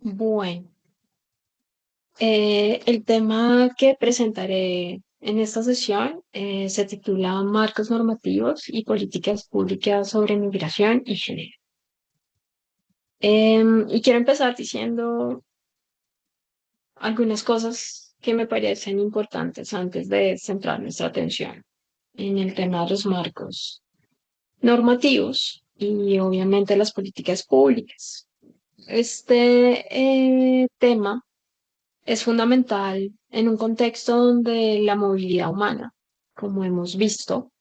Bueno, el tema que presentaré en esta sesión se titula Marcos normativos y políticas públicas sobre migración y género. Y quiero empezar diciendo algunas cosas que me parecen importantes antes de centrar nuestra atención en el tema de los marcos normativos y obviamente las políticas públicas. Este tema es fundamental en un contexto donde la movilidad humana, como hemos visto,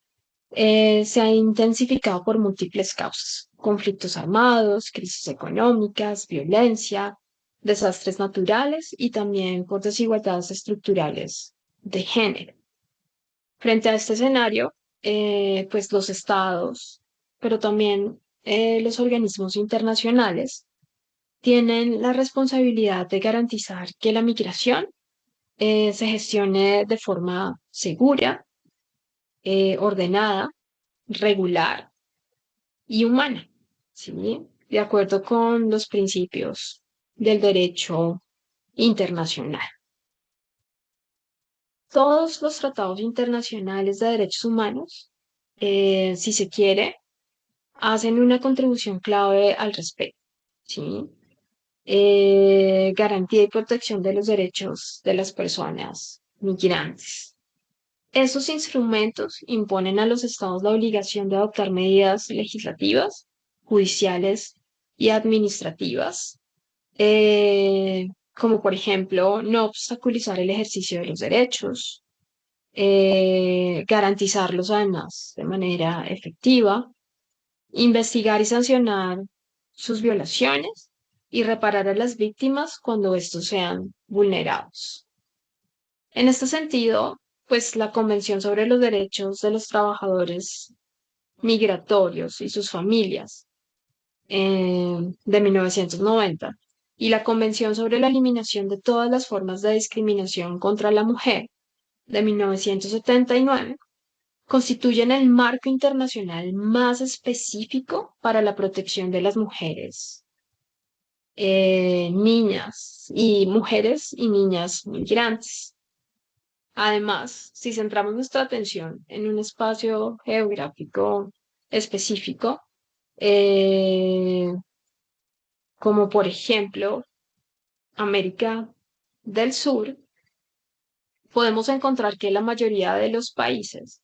se ha intensificado por múltiples causas: conflictos armados, crisis económicas, violencia, desastres naturales y también por desigualdades estructurales de género. Frente a este escenario, pues los estados, pero también los organismos internacionales tienen la responsabilidad de garantizar que la migración se gestione de forma segura, ordenada, regular y humana, ¿sí? De acuerdo con los principios del derecho internacional. Todos los tratados internacionales de derechos humanos, si se quiere, hacen una contribución clave al respecto, ¿sí? Garantía y protección de los derechos de las personas migrantes. Esos instrumentos imponen a los estados la obligación de adoptar medidas legislativas, judiciales y administrativas, como por ejemplo no obstaculizar el ejercicio de los derechos, garantizarlos además de manera efectiva, investigar y sancionar sus violaciones y reparar a las víctimas cuando estos sean vulnerados. En este sentido, pues la Convención sobre los Derechos de los Trabajadores Migratorios y sus familias de 1990 y la Convención sobre la eliminación de todas las formas de discriminación contra la mujer de 1979 constituyen el marco internacional más específico para la protección de las mujeres, niñas y mujeres y niñas migrantes. Además, si centramos nuestra atención en un espacio geográfico específico, eh, como por ejemplo América del Sur, podemos encontrar que la mayoría de los países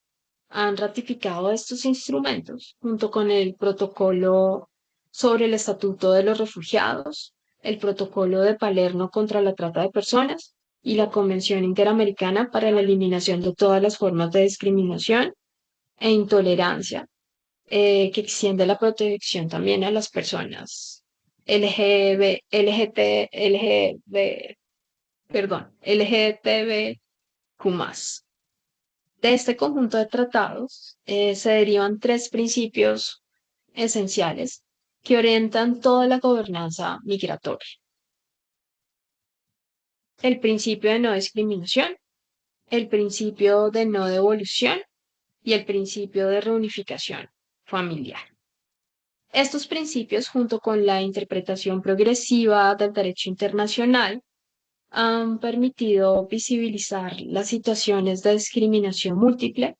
han ratificado estos instrumentos junto con el protocolo sobre el Estatuto de los Refugiados, el protocolo de Palermo contra la trata de personas y la Convención Interamericana para la eliminación de todas las formas de discriminación e intolerancia, que extiende la protección también a las personas LGB, LGT, LGB, perdón, LGTBQ+. De este conjunto de tratados se derivan tres principios esenciales que orientan toda la gobernanza migratoria: el principio de no discriminación, el principio de no devolución y el principio de reunificación familiar. Estos principios, junto con la interpretación progresiva del derecho internacional, han permitido visibilizar las situaciones de discriminación múltiple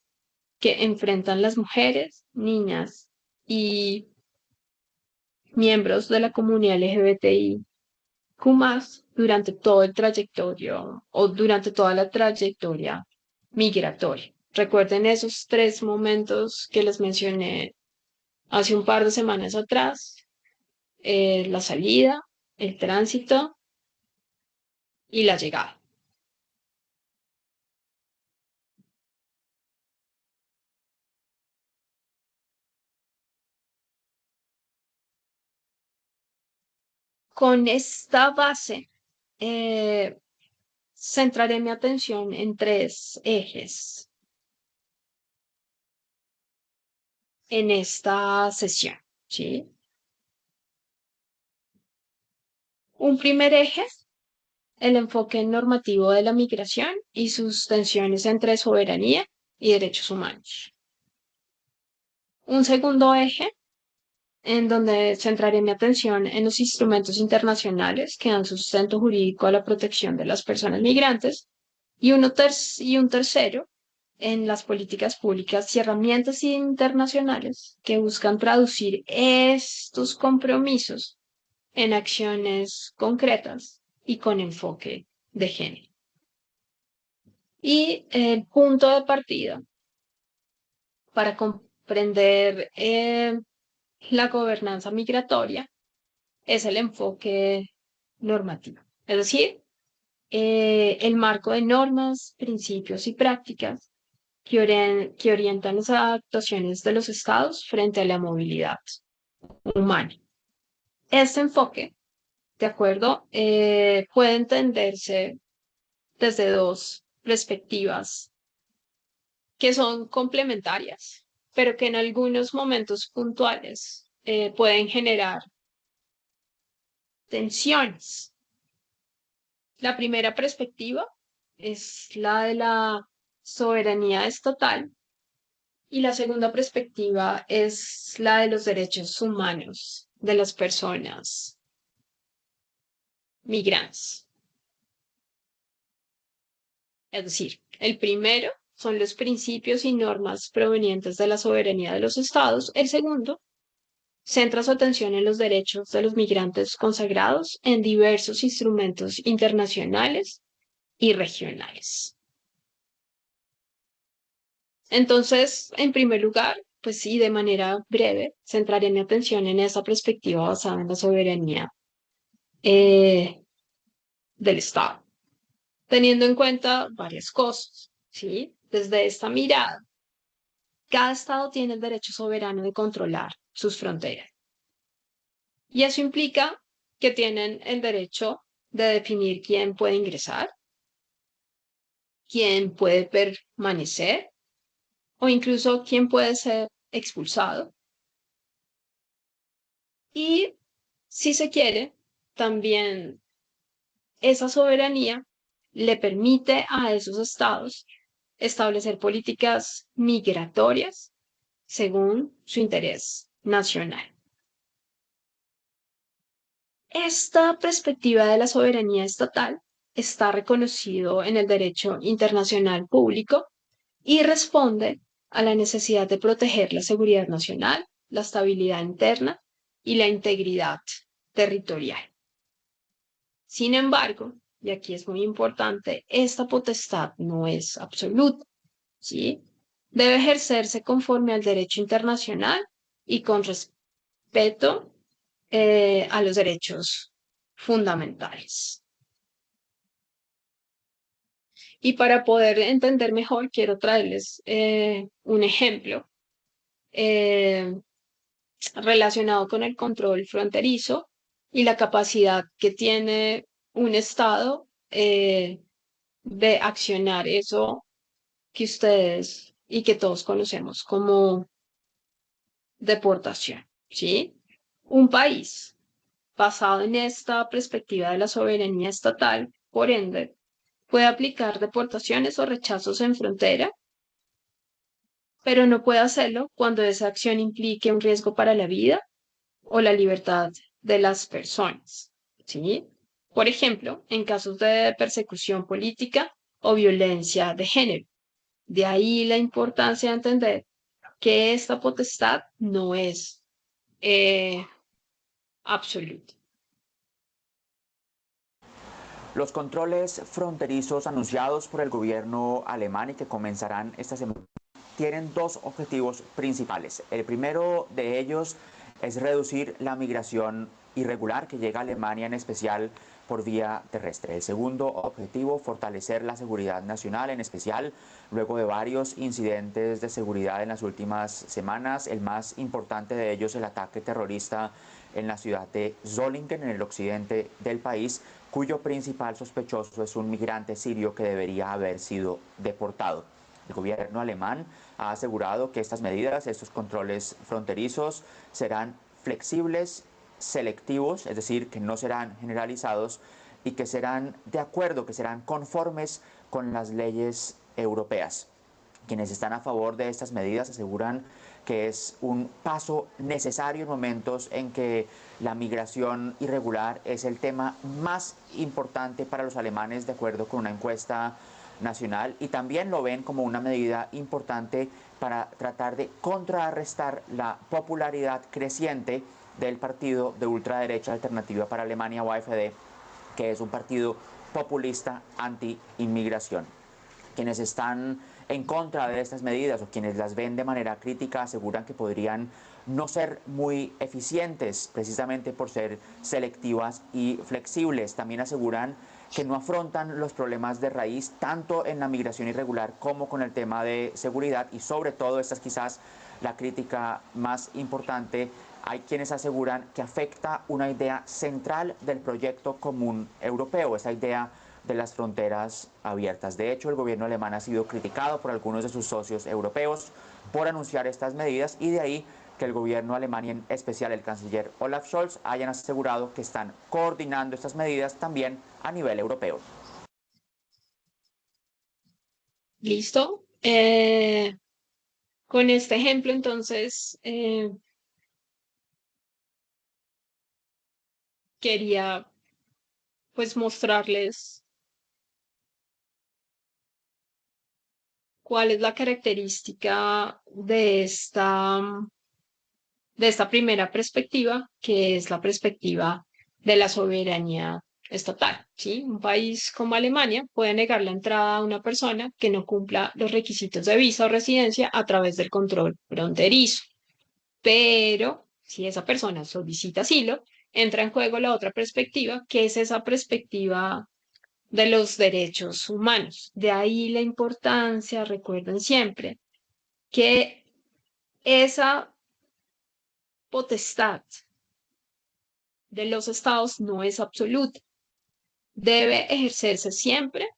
que enfrentan las mujeres, niñas y miembros de la comunidad LGBTIQ+ durante todo el trayectorio o durante toda la trayectoria migratoria. Recuerden esos tres momentos que les mencioné hace un par de semanas atrás: la salida, el tránsito y la llegada. Con esta base, eh, centraré mi atención en tres ejes en esta sesión, ¿sí? Un primer eje: el enfoque normativo de la migración y sus tensiones entre soberanía y derechos humanos. Un segundo eje: en donde centraré mi atención en los instrumentos internacionales que dan sustento jurídico a la protección de las personas migrantes, y un tercero en las políticas públicas y herramientas internacionales que buscan traducir estos compromisos en acciones concretas y con enfoque de género. Y el punto de partida para comprender la gobernanza migratoria es el enfoque normativo, es decir, el marco de normas, principios y prácticas que orientan las actuaciones de los estados frente a la movilidad humana. Este enfoque, de acuerdo, puede entenderse desde dos perspectivas que son complementarias, pero que en algunos momentos puntuales pueden generar tensiones. La primera perspectiva es la de la soberanía estatal y la segunda perspectiva es la de los derechos humanos de las personas migrantes. Es decir, el primero son los principios y normas provenientes de la soberanía de los estados. El segundo centra su atención en los derechos de los migrantes consagrados en diversos instrumentos internacionales y regionales. Entonces, en primer lugar, pues sí, de manera breve, centraré mi atención en esa perspectiva basada en la soberanía eh, del Estado, teniendo en cuenta varias cosas, ¿sí? Desde esta mirada, cada Estado tiene el derecho soberano de controlar sus fronteras. Y eso implica que tienen el derecho de definir quién puede ingresar, quién puede permanecer o incluso quién puede ser expulsado. Y si se quiere, también esa soberanía le permite a esos estados establecer políticas migratorias según su interés nacional. Esta perspectiva de la soberanía estatal está reconocido en el derecho internacional público y responde a la necesidad de proteger la seguridad nacional, la estabilidad interna y la integridad territorial. Sin embargo, y aquí es muy importante, esta potestad no es absoluta, ¿sí? Debe ejercerse conforme al derecho internacional y con respeto a los derechos fundamentales. Y para poder entender mejor, quiero traerles un ejemplo eh, relacionado con el control fronterizo y la capacidad que tiene un Estado de accionar eso que ustedes y que todos conocemos como deportación, ¿sí? Un país basado en esta perspectiva de la soberanía estatal, por ende, puede aplicar deportaciones o rechazos en frontera, pero no puede hacerlo cuando esa acción implique un riesgo para la vida o la libertad de las personas, ¿sí? Por ejemplo, en casos de persecución política o violencia de género. De ahí la importancia de entender que esta potestad no es absoluta. Los controles fronterizos anunciados por el gobierno alemán y que comenzarán esta semana tienen dos objetivos principales. El primero de ellos es reducir la migración irregular que llega a Alemania, en especial por vía terrestre. El segundo objetivo, fortalecer la seguridad nacional, en especial luego de varios incidentes de seguridad en las últimas semanas. El más importante de ellos, el ataque terrorista en la ciudad de Solingen, en el occidente del país, cuyo principal sospechoso es un migrante sirio que debería haber sido deportado. El gobierno alemán ha asegurado que estas medidas, estos controles fronterizos, serán flexibles, selectivos, es decir, que no serán generalizados y que serán de acuerdo, que serán conformes con las leyes europeas. Quienes están a favor de estas medidas aseguran que es un paso necesario en momentos en que la migración irregular es el tema más importante para los alemanes, de acuerdo con una encuesta nacional, y también lo ven como una medida importante para tratar de contrarrestar la popularidad creciente del partido de ultraderecha Alternativa para Alemania o AfD, que es un partido populista anti-inmigración. Quienes están en contra de estas medidas o quienes las ven de manera crítica aseguran que podrían no ser muy eficientes precisamente por ser selectivas y flexibles. También aseguran que no afrontan los problemas de raíz tanto en la migración irregular como con el tema de seguridad, y sobre todo, esta es quizás la crítica más importante, hay quienes aseguran que afecta una idea central del proyecto común europeo, esa idea de las fronteras abiertas. De hecho, el gobierno alemán ha sido criticado por algunos de sus socios europeos por anunciar estas medidas, y de ahí que el gobierno alemán y en especial el canciller Olaf Scholz hayan asegurado que están coordinando estas medidas también a nivel europeo. ¿Listo? Con este ejemplo, entonces, quería pues mostrarles cuál es la característica de esta primera perspectiva, que es la perspectiva de la soberanía estatal, ¿sí? Un país como Alemania puede negar la entrada a una persona que no cumpla los requisitos de visa o residencia a través del control fronterizo. Pero si esa persona solicita asilo, entra en juego la otra perspectiva, que es esa perspectiva de los derechos humanos. De ahí la importancia, recuerden siempre, que esa potestad de los estados no es absoluta. Debe ejercerse siempre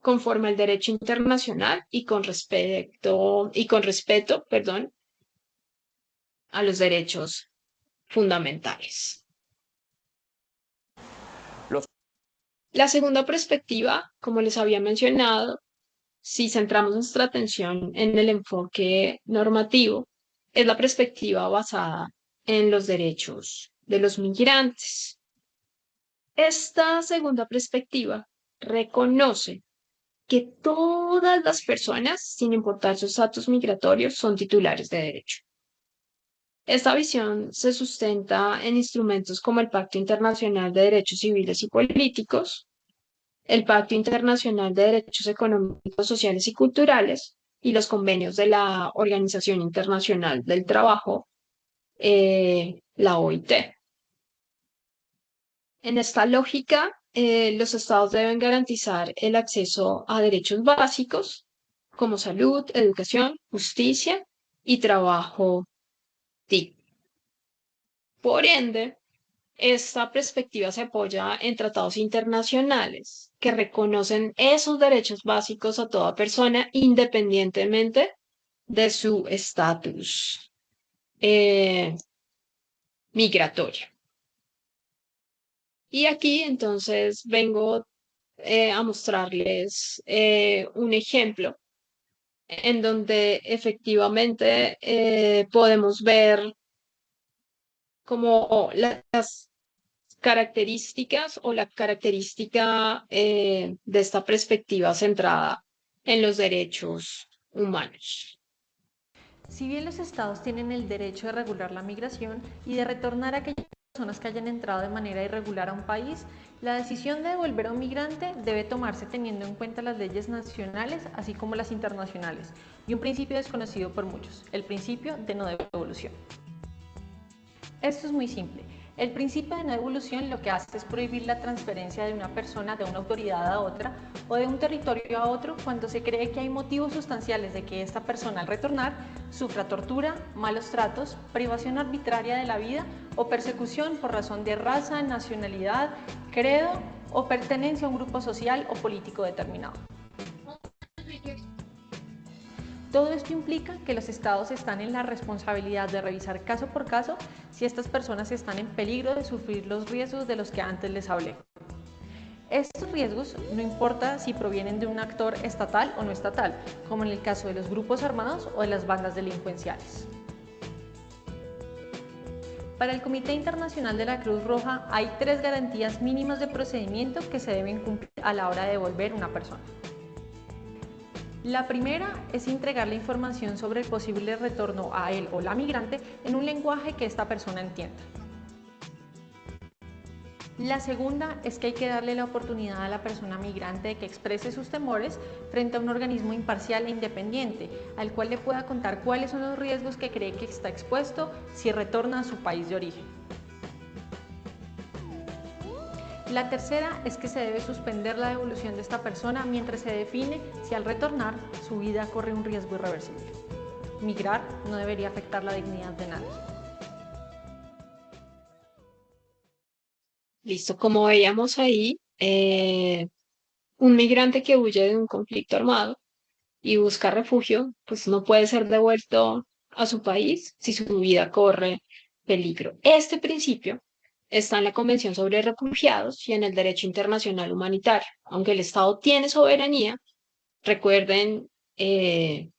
conforme al derecho internacional y con respeto, perdón, a los derechos fundamentales. La segunda perspectiva, como les había mencionado, si centramos nuestra atención en el enfoque normativo, es la perspectiva basada en los derechos de los migrantes. Esta segunda perspectiva reconoce que todas las personas, sin importar su estatus migratorio, son titulares de derecho. Esta visión se sustenta en instrumentos como el Pacto Internacional de Derechos Civiles y Políticos, el Pacto Internacional de Derechos Económicos, Sociales y Culturales y los convenios de la Organización Internacional del Trabajo, la OIT. En esta lógica, los estados deben garantizar el acceso a derechos básicos como salud, educación, justicia y trabajo digno. Por ende, esta perspectiva se apoya en tratados internacionales que reconocen esos derechos básicos a toda persona independientemente de su estatus migratorio. Y aquí entonces vengo a mostrarles un ejemplo en donde efectivamente podemos ver como las características o la característica de esta perspectiva centrada en los derechos humanos. Si bien los estados tienen el derecho de regular la migración y de retornar a aquellas personas que hayan entrado de manera irregular a un país, la decisión de devolver a un migrante debe tomarse teniendo en cuenta las leyes nacionales así como las internacionales y un principio desconocido por muchos, el principio de no devolución. Esto es muy simple. El principio de no devolución lo que hace es prohibir la transferencia de una persona de una autoridad a otra o de un territorio a otro cuando se cree que hay motivos sustanciales de que esta persona al retornar sufra tortura, malos tratos, privación arbitraria de la vida o persecución por razón de raza, nacionalidad, credo o pertenencia a un grupo social o político determinado. Todo esto implica que los estados están en la responsabilidad de revisar caso por caso si estas personas están en peligro de sufrir los riesgos de los que antes les hablé. Estos riesgos no importa si provienen de un actor estatal o no estatal, como en el caso de los grupos armados o de las bandas delincuenciales. Para el Comité Internacional de la Cruz Roja hay 3 garantías mínimas de procedimiento que se deben cumplir a la hora de devolver una persona. La primera es entregar la información sobre el posible retorno a él o la migrante en un lenguaje que esta persona entienda. La segunda es que hay que darle la oportunidad a la persona migrante de que exprese sus temores frente a un organismo imparcial e independiente, al cual le pueda contar cuáles son los riesgos que cree que está expuesto si retorna a su país de origen. La tercera es que se debe suspender la devolución de esta persona mientras se define si al retornar su vida corre un riesgo irreversible. Migrar no debería afectar la dignidad de nadie. Listo, como veíamos ahí, un migrante que huye de un conflicto armado y busca refugio, pues no puede ser devuelto a su país si su vida corre peligro. Este principio está en la Convención sobre Refugiados y en el derecho internacional humanitario. Aunque el Estado tiene soberanía, recuerden que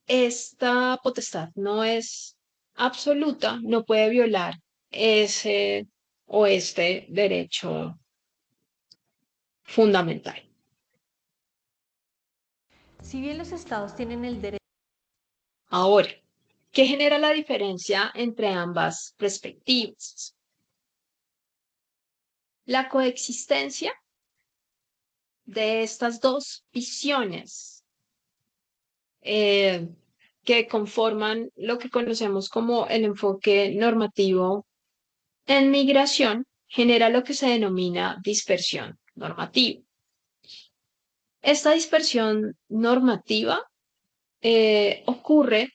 esta potestad no es absoluta, no puede violar ese o este derecho fundamental. Si bien los estados tienen el derecho. Ahora, ¿qué genera la diferencia entre ambas perspectivas? La coexistencia de estas dos visiones que conforman lo que conocemos como el enfoque normativo en migración genera lo que se denomina dispersión normativa. Esta dispersión normativa ocurre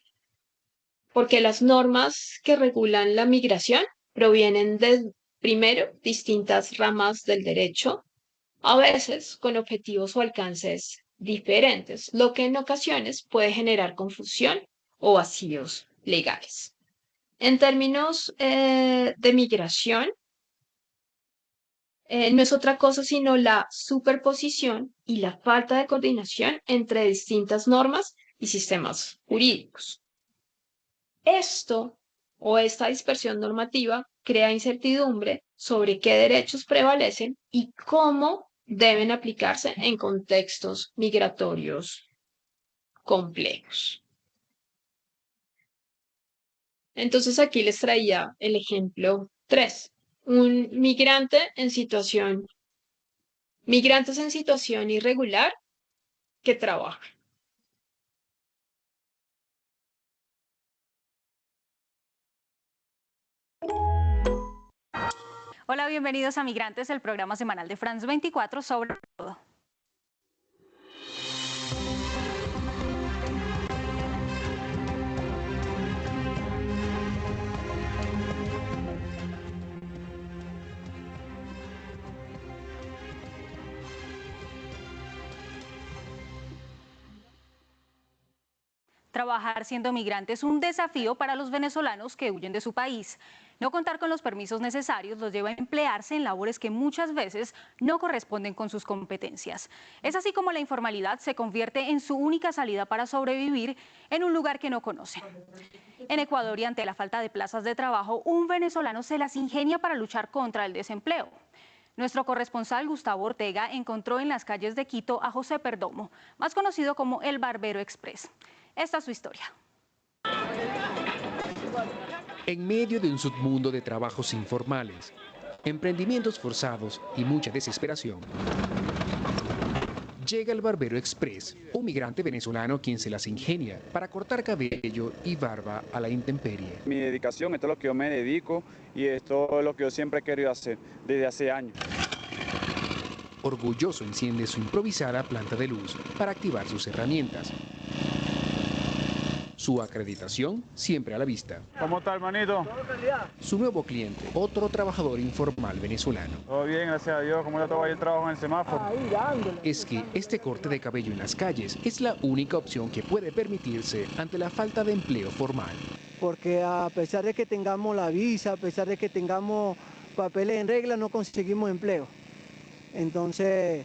porque las normas que regulan la migración provienen de, primero, distintas ramas del derecho, a veces con objetivos o alcances diferentes, lo que en ocasiones puede generar confusión o vacíos legales. En términos de migración, no es otra cosa sino la superposición y la falta de coordinación entre distintas normas y sistemas jurídicos. Esto o esta dispersión normativa crea incertidumbre sobre qué derechos prevalecen y cómo deben aplicarse en contextos migratorios complejos. Entonces aquí les traía el ejemplo 3. Un migrantes en situación irregular que trabajan. Hola, bienvenidos a Migrantes, el programa semanal de France 24 sobre todo. Trabajar siendo migrante es un desafío para los venezolanos que huyen de su país. No contar con los permisos necesarios los lleva a emplearse en labores que muchas veces no corresponden con sus competencias. Es así como la informalidad se convierte en su única salida para sobrevivir en un lugar que no conocen. En Ecuador, y ante la falta de plazas de trabajo, un venezolano se las ingenia para luchar contra el desempleo. Nuestro corresponsal Gustavo Ortega encontró en las calles de Quito a José Perdomo, más conocido como el Barbero Express. Esta es su historia. En medio de un submundo de trabajos informales, emprendimientos forzados y mucha desesperación, llega el Barbero Express, un migrante venezolano quien se las ingenia para cortar cabello y barba a la intemperie. Mi dedicación, esto es lo que yo me dedico y esto es lo que yo siempre he querido hacer desde hace años. Orgulloso enciende su improvisada planta de luz para activar sus herramientas. Su acreditación siempre a la vista. ¿Cómo está, hermanito? Su nuevo cliente, otro trabajador informal venezolano. Todo bien, gracias a Dios. ¿Cómo ya todo el trabajo en el semáforo? Es que este corte de cabello en las calles es la única opción que puede permitirse ante la falta de empleo formal. Porque a pesar de que tengamos la visa, a pesar de que tengamos papeles en regla no conseguimos empleo. Entonces,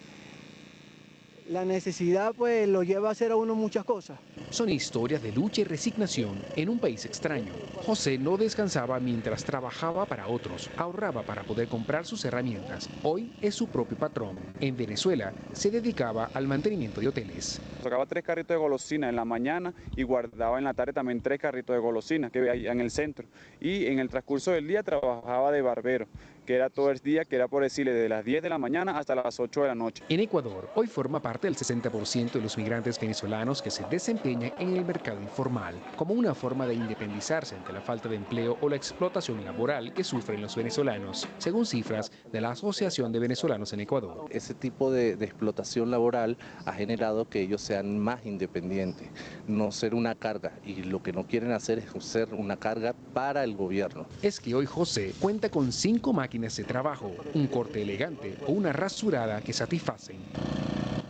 la necesidad pues lo lleva a hacer a uno muchas cosas. Son historias de lucha y resignación en un país extraño. José no descansaba mientras trabajaba para otros, ahorraba para poder comprar sus herramientas. Hoy es su propio patrón. En Venezuela se dedicaba al mantenimiento de hoteles. Sacaba 3 carritos de golosina en la mañana y guardaba en la tarde también 3 carritos de golosina que había en el centro. Y en el transcurso del día trabajaba de barbero, que era todo el día, que era por decirle de las 10 de la mañana hasta las 8 de la noche. En Ecuador, hoy forma parte del 60% de los migrantes venezolanos que se desempeñan en el mercado informal, como una forma de independizarse ante la falta de empleo o la explotación laboral que sufren los venezolanos, según cifras de la Asociación de Venezolanos en Ecuador. Ese tipo de explotación laboral ha generado que ellos sean más independientes, no ser una carga, y lo que no quieren hacer es ser una carga para el gobierno. Es que hoy José cuenta con 5 máquinas de trabajo, un corte elegante o una rasurada que satisfacen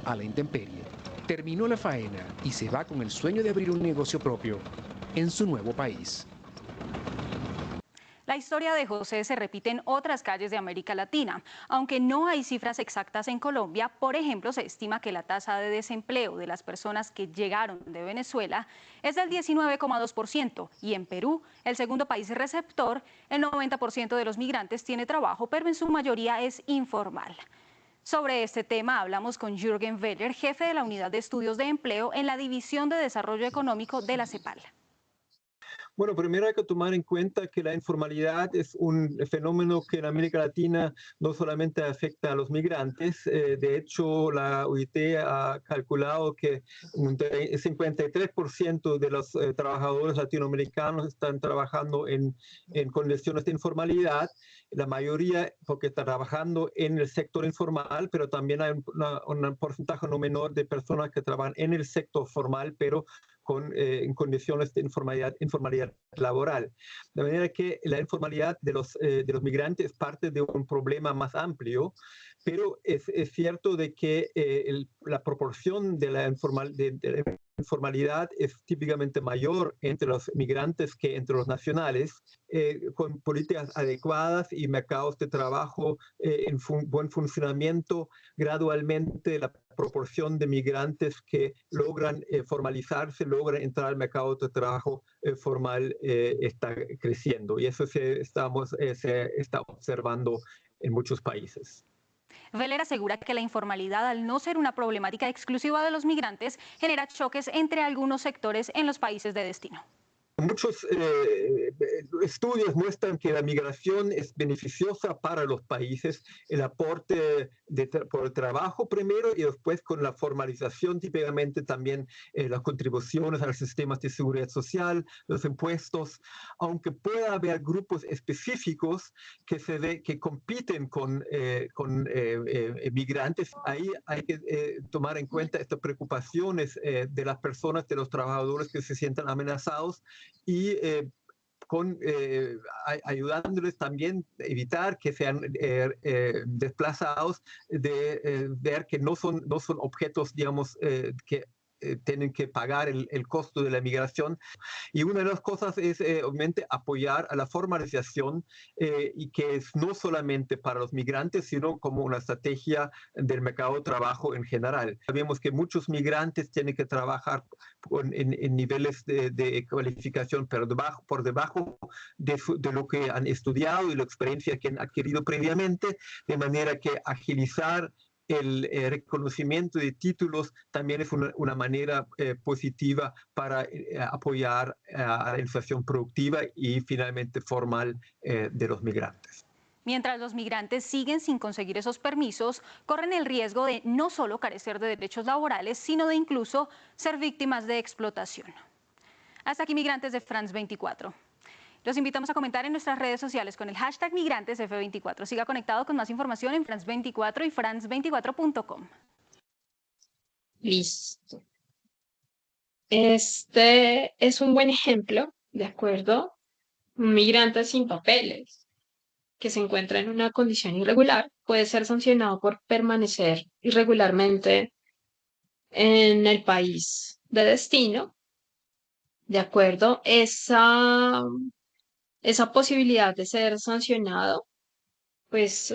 a la intemperie. Terminó la faena y se va con el sueño de abrir un negocio propio en su nuevo país. La historia de José se repite en otras calles de América Latina. Aunque no hay cifras exactas en Colombia, por ejemplo, se estima que la tasa de desempleo de las personas que llegaron de Venezuela es del 19,2% y en Perú, el segundo país receptor, el 90% de los migrantes tiene trabajo, pero en su mayoría es informal. Sobre este tema hablamos con Jürgen Weller, jefe de la Unidad de Estudios de Empleo en la División de Desarrollo Económico de la CEPAL. Bueno, primero hay que tomar en cuenta que la informalidad es un fenómeno que en América Latina no solamente afecta a los migrantes. De hecho, la OIT ha calculado que un 53% de los trabajadores latinoamericanos están trabajando en condiciones de informalidad. La mayoría porque está trabajando en el sector informal, pero también hay un porcentaje no menor de personas que trabajan en el sector formal, pero en condiciones de informalidad laboral. De manera que la informalidad de los migrantes es parte de un problema más amplio, pero es cierto de que la proporción de la informalidad es típicamente mayor entre los migrantes que entre los nacionales, con políticas adecuadas y mercados de trabajo en buen funcionamiento. Gradualmente la proporción de migrantes que logran formalizarse, logran entrar al mercado de trabajo formal está creciendo, y eso se está observando en muchos países. Weller asegura que la informalidad, al no ser una problemática exclusiva de los migrantes, genera choques entre algunos sectores en los países de destino. Muchos estudios muestran que la migración es beneficiosa para los países, el aporte por el trabajo primero y después con la formalización, típicamente también las contribuciones a los sistemas de seguridad social, los impuestos, aunque pueda haber grupos específicos que compiten con migrantes. Ahí hay que tomar en cuenta estas preocupaciones de las personas, de los trabajadores que se sientan amenazados, y ayudándoles también a evitar que sean desplazados, de ver que no son objetos, digamos, que tienen que pagar el costo de la migración. Y una de las cosas es obviamente apoyar a la formalización, y que es no solamente para los migrantes, sino como una estrategia del mercado de trabajo en general. Sabemos que muchos migrantes tienen que trabajar en niveles de cualificación pero por debajo de lo que han estudiado y la experiencia que han adquirido previamente, de manera que agilizar el reconocimiento de títulos también es una manera positiva para apoyar a la inflación productiva y finalmente formal de los migrantes. Mientras los migrantes siguen sin conseguir esos permisos, corren el riesgo de no solo carecer de derechos laborales, sino de incluso ser víctimas de explotación. Hasta aquí Migrantes de France 24. Los invitamos a comentar en nuestras redes sociales con el hashtag MigrantesF24. Siga conectado con más información en France 24 y france24.com. Listo. Este es un buen ejemplo, ¿de acuerdo? Un migrante sin papeles que se encuentra en una condición irregular puede ser sancionado por permanecer irregularmente en el país de destino. ¿De acuerdo? Esa posibilidad de ser sancionado pues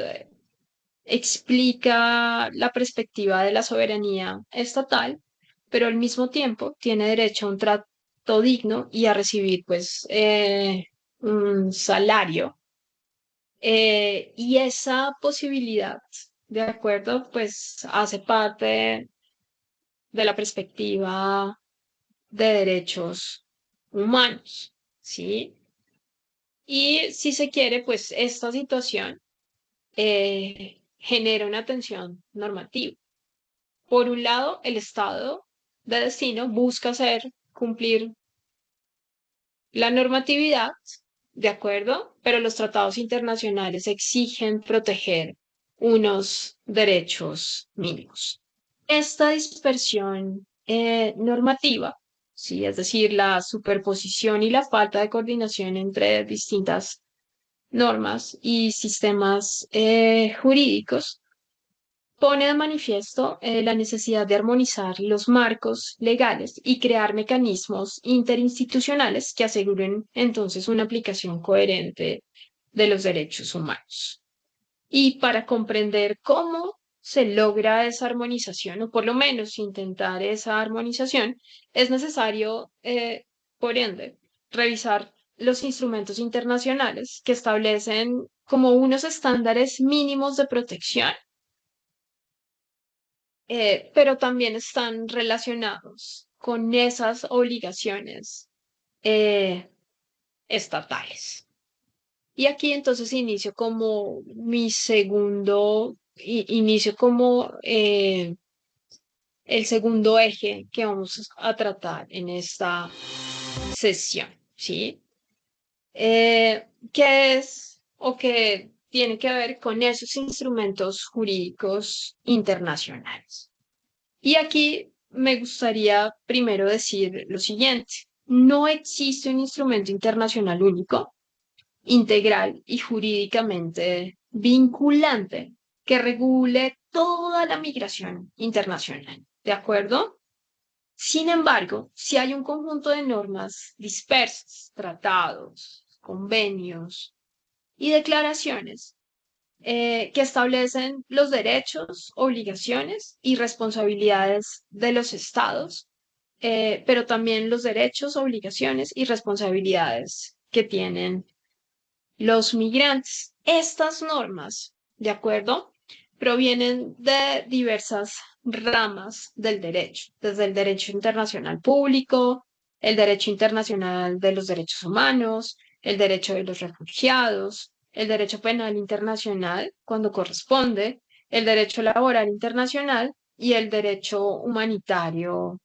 explica la perspectiva de la soberanía estatal, pero al mismo tiempo tiene derecho a un trato digno y a recibir pues un salario. Y esa posibilidad, ¿de acuerdo? Pues hace parte de la perspectiva de derechos humanos, ¿sí? Y si se quiere, pues esta situación genera una tensión normativa. Por un lado, el Estado de destino busca hacer cumplir la normatividad, ¿de acuerdo? Pero los tratados internacionales exigen proteger unos derechos mínimos. Esta dispersión normativa, ¿sí? Es decir, la superposición y la falta de coordinación entre distintas normas y sistemas jurídicos, pone de manifiesto la necesidad de armonizar los marcos legales y crear mecanismos interinstitucionales que aseguren entonces una aplicación coherente de los derechos humanos. Y para comprender cómo se logra esa armonización, o por lo menos intentar esa armonización, es necesario, por ende, revisar los instrumentos internacionales que establecen como unos estándares mínimos de protección, pero también están relacionados con esas obligaciones eh, estatales. Y aquí entonces inicio como mi segundo, inicio como el segundo eje que vamos a tratar en esta sesión, ¿sí? ¿Qué es o qué tiene que ver con esos instrumentos jurídicos internacionales? Y aquí me gustaría primero decir lo siguiente. No existe un instrumento internacional único, integral y jurídicamente vinculante que regule toda la migración internacional. ¿De acuerdo? Sin embargo, si hay un conjunto de normas dispersas, tratados, convenios y declaraciones que establecen los derechos, obligaciones y responsabilidades de los estados, pero también los derechos, obligaciones y responsabilidades que tienen los migrantes. Estas normas, ¿de acuerdo? Provienen de diversas ramas del derecho, desde el derecho internacional público, el derecho internacional de los derechos humanos, el derecho de los refugiados, el derecho penal internacional cuando corresponde, el derecho laboral internacional y el derecho humanitario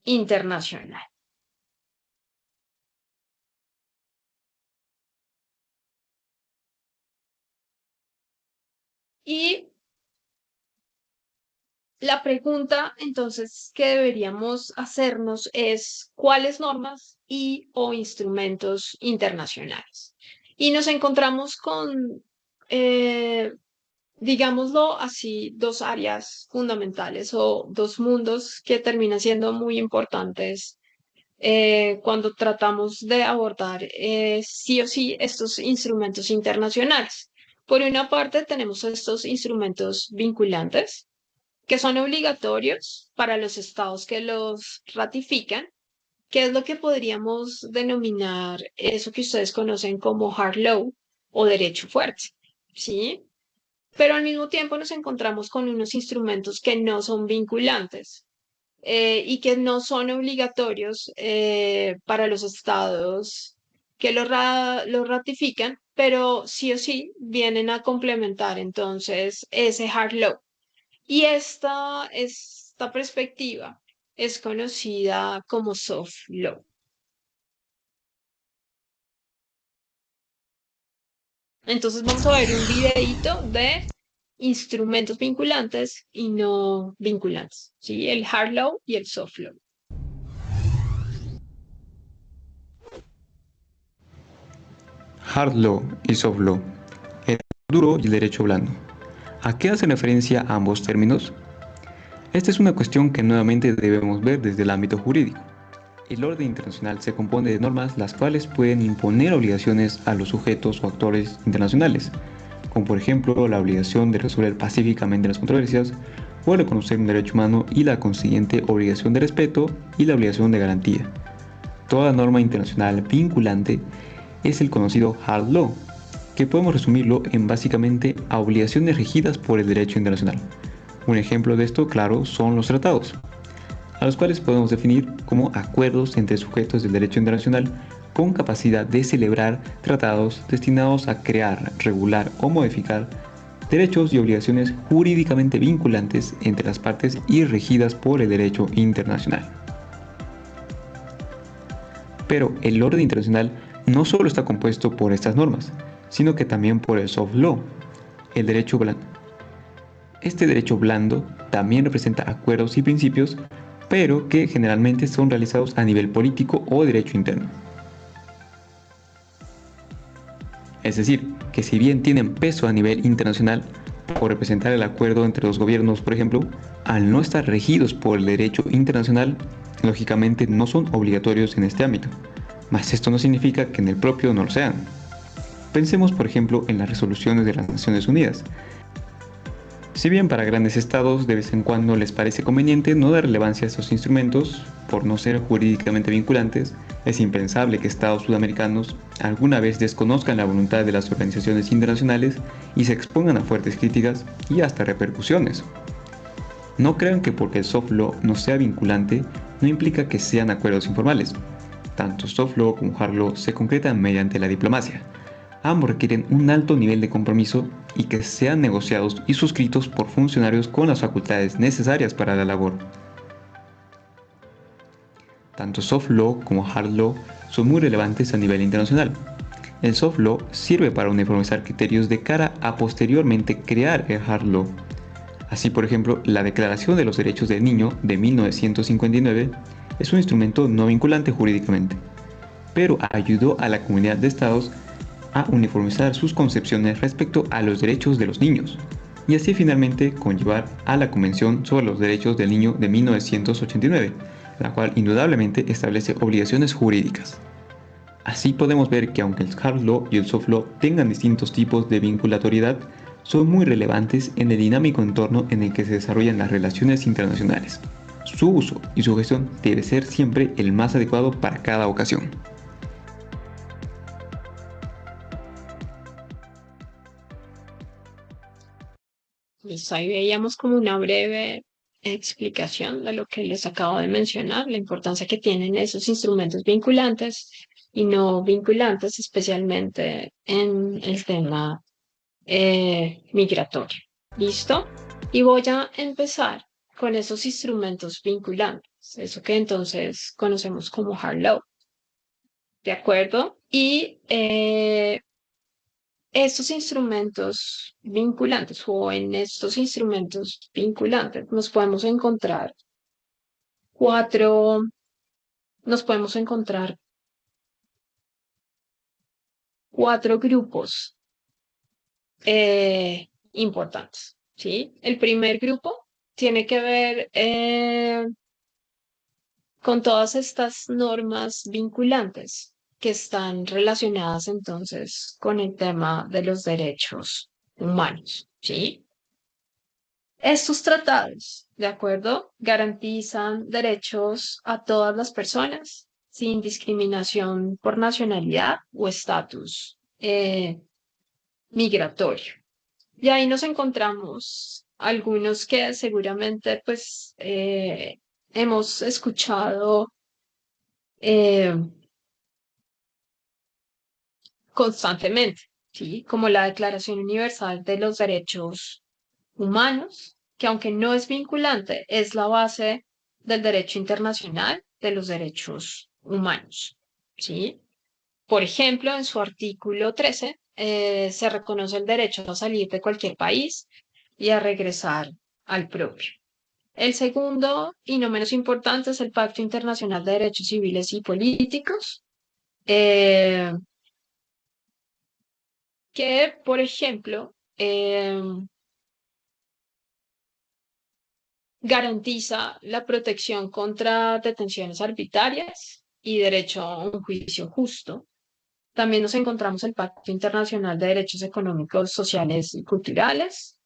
internacional. Y la pregunta entonces que deberíamos hacernos es cuáles normas y o instrumentos internacionales. Y nos encontramos con, digámoslo así, dos áreas fundamentales o dos mundos que terminan siendo muy importantes cuando tratamos de abordar sí o sí estos instrumentos internacionales. Por una parte tenemos estos instrumentos vinculantes que son obligatorios para los estados que los ratifican, que es lo que podríamos denominar eso que ustedes conocen como hard law o derecho fuerte, ¿sí? Pero al mismo tiempo nos encontramos con unos instrumentos que no son vinculantes y que no son obligatorios para los estados que lo ratifican, pero sí o sí vienen a complementar entonces ese hard law. Y esta perspectiva es conocida como soft law. Entonces vamos a ver un videíto de instrumentos vinculantes y no vinculantes, ¿sí? El hard law y el soft law. Hard law y soft law, el duro y el derecho blando. ¿A qué hacen referencia ambos términos? Esta es una cuestión que nuevamente debemos ver desde el ámbito jurídico. El orden internacional se compone de normas las cuales pueden imponer obligaciones a los sujetos o actores internacionales, como por ejemplo la obligación de resolver pacíficamente las controversias o reconocer un derecho humano y la consiguiente obligación de respeto y la obligación de garantía. Toda norma internacional vinculante es el conocido hard law, que podemos resumirlo en básicamente a obligaciones regidas por el derecho internacional. Un ejemplo de esto, claro, son los tratados, a los cuales podemos definir como acuerdos entre sujetos del derecho internacional con capacidad de celebrar tratados destinados a crear, regular o modificar derechos y obligaciones jurídicamente vinculantes entre las partes y regidas por el derecho internacional. Pero el orden internacional no solo está compuesto por estas normas, sino que también por el soft law, el derecho blando. Este derecho blando también representa acuerdos y principios, pero que generalmente son realizados a nivel político o derecho interno. Es decir, que si bien tienen peso a nivel internacional, por representar el acuerdo entre los gobiernos, por ejemplo, al no estar regidos por el derecho internacional, lógicamente no son obligatorios en este ámbito, mas esto no significa que en el propio no lo sean. Pensemos, por ejemplo, en las resoluciones de las Naciones Unidas. Si bien para grandes estados de vez en cuando les parece conveniente no dar relevancia a estos instrumentos, por no ser jurídicamente vinculantes, es impensable que estados sudamericanos alguna vez desconozcan la voluntad de las organizaciones internacionales y se expongan a fuertes críticas y hasta repercusiones. No crean que porque el soft law no sea vinculante no implica que sean acuerdos informales. Tanto soft law como hard law se concretan mediante la diplomacia. Ambos requieren un alto nivel de compromiso y que sean negociados y suscritos por funcionarios con las facultades necesarias para la labor. Tanto soft law como hard law son muy relevantes a nivel internacional. El soft law sirve para uniformizar criterios de cara a posteriormente crear el hard law. Así, por ejemplo, la Declaración de los Derechos del Niño de 1959 es un instrumento no vinculante jurídicamente, pero ayudó a la comunidad de estados a uniformizar sus concepciones respecto a los derechos de los niños, y así finalmente conllevar a la Convención sobre los Derechos del Niño de 1989, la cual indudablemente establece obligaciones jurídicas. Así podemos ver que aunque el hard law y el soft law tengan distintos tipos de vinculatoriedad, son muy relevantes en el dinámico entorno en el que se desarrollan las relaciones internacionales. Su uso y su gestión debe ser siempre el más adecuado para cada ocasión. Listo, ahí veíamos como una breve explicación de lo que les acabo de mencionar, la importancia que tienen esos instrumentos vinculantes y no vinculantes, especialmente en el tema migratorio. ¿Listo? Y voy a empezar con esos instrumentos vinculantes, eso que entonces conocemos como hard law. ¿De acuerdo? Y estos instrumentos vinculantes o en estos instrumentos vinculantes cuatro, nos podemos encontrar cuatro grupos importantes, ¿sí? El primer grupo tiene que ver con todas estas normas vinculantes que están relacionadas entonces con el tema de los derechos humanos, ¿sí? Estos tratados, ¿de acuerdo? Garantizan derechos a todas las personas sin discriminación por nacionalidad o estatus migratorio. Y ahí nos encontramos algunos que seguramente pues hemos escuchado constantemente, ¿sí? Como la Declaración Universal de los Derechos Humanos, que aunque no es vinculante, es la base del derecho internacional de los derechos humanos, ¿sí? Por ejemplo, en su artículo 13 se reconoce el derecho a salir de cualquier país y a regresar al propio. El segundo, y no menos importante, es el Pacto Internacional de Derechos Civiles y Políticos, que, por ejemplo, garantiza la protección contra detenciones arbitrarias y derecho a un juicio justo. También nos encontramos el Pacto Internacional de Derechos Económicos, Sociales y Culturales,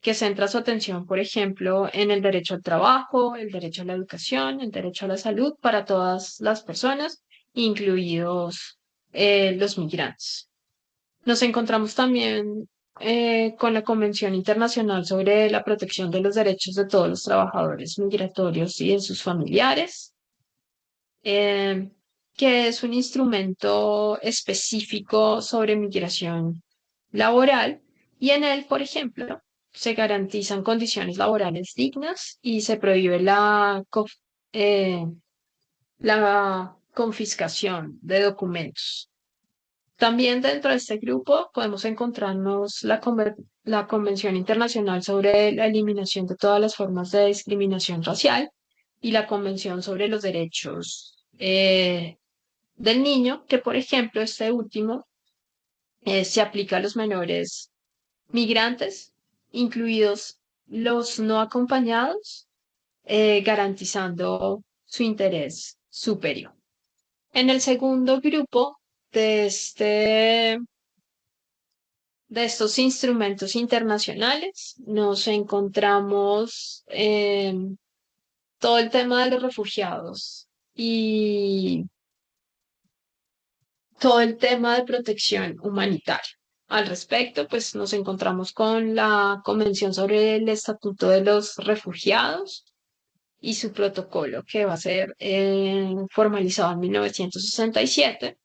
que centra su atención, por ejemplo, en el derecho al trabajo, el derecho a la educación, el derecho a la salud para todas las personas, incluidos los migrantes. Nos encontramos también con la Convención Internacional sobre la Protección de los Derechos de todos los trabajadores migratorios y de sus familiares, eh, que es un instrumento específico sobre migración laboral y en él, por ejemplo, se garantizan condiciones laborales dignas y se prohíbe la confiscación de documentos. También dentro de este grupo podemos encontrarnos la Convención Internacional sobre la Eliminación de todas las formas de discriminación racial y la Convención sobre los Derechos del Niño, que por ejemplo este último se aplica a los menores migrantes, incluidos los no acompañados, garantizando su interés superior. En el segundo grupo de estos instrumentos internacionales nos encontramos todo el tema de los refugiados y todo el tema de protección humanitaria. Al respecto, pues nos encontramos con la Convención sobre el Estatuto de los Refugiados y su protocolo que va a ser formalizado en 1967,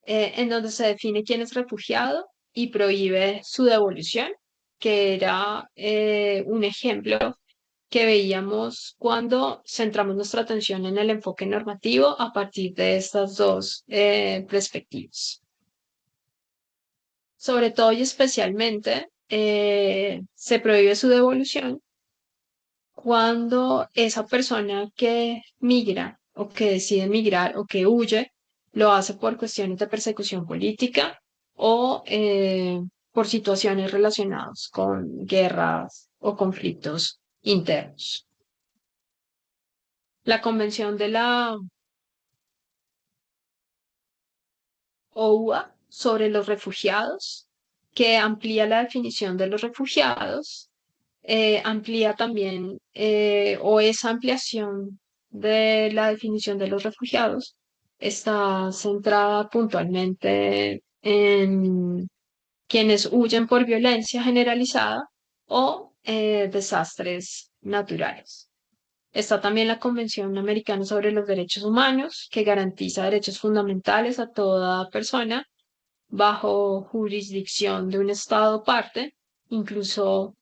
en donde se define quién es refugiado y prohíbe su devolución, que era un ejemplo que veíamos cuando centramos nuestra atención en el enfoque normativo a partir de estas dos perspectivas. Sobre todo y especialmente, se prohíbe su devolución cuando esa persona que migra o que decide migrar o que huye lo hace por cuestiones de persecución política o por situaciones relacionadas con guerras o conflictos internos. La Convención de la OUA sobre los refugiados, que amplía la definición de los refugiados, amplía también, o esa ampliación de la definición de los refugiados está centrada puntualmente en quienes huyen por violencia generalizada o desastres naturales. Está también la Convención Americana sobre los Derechos Humanos, que garantiza derechos fundamentales a toda persona bajo jurisdicción de un Estado parte. Incluso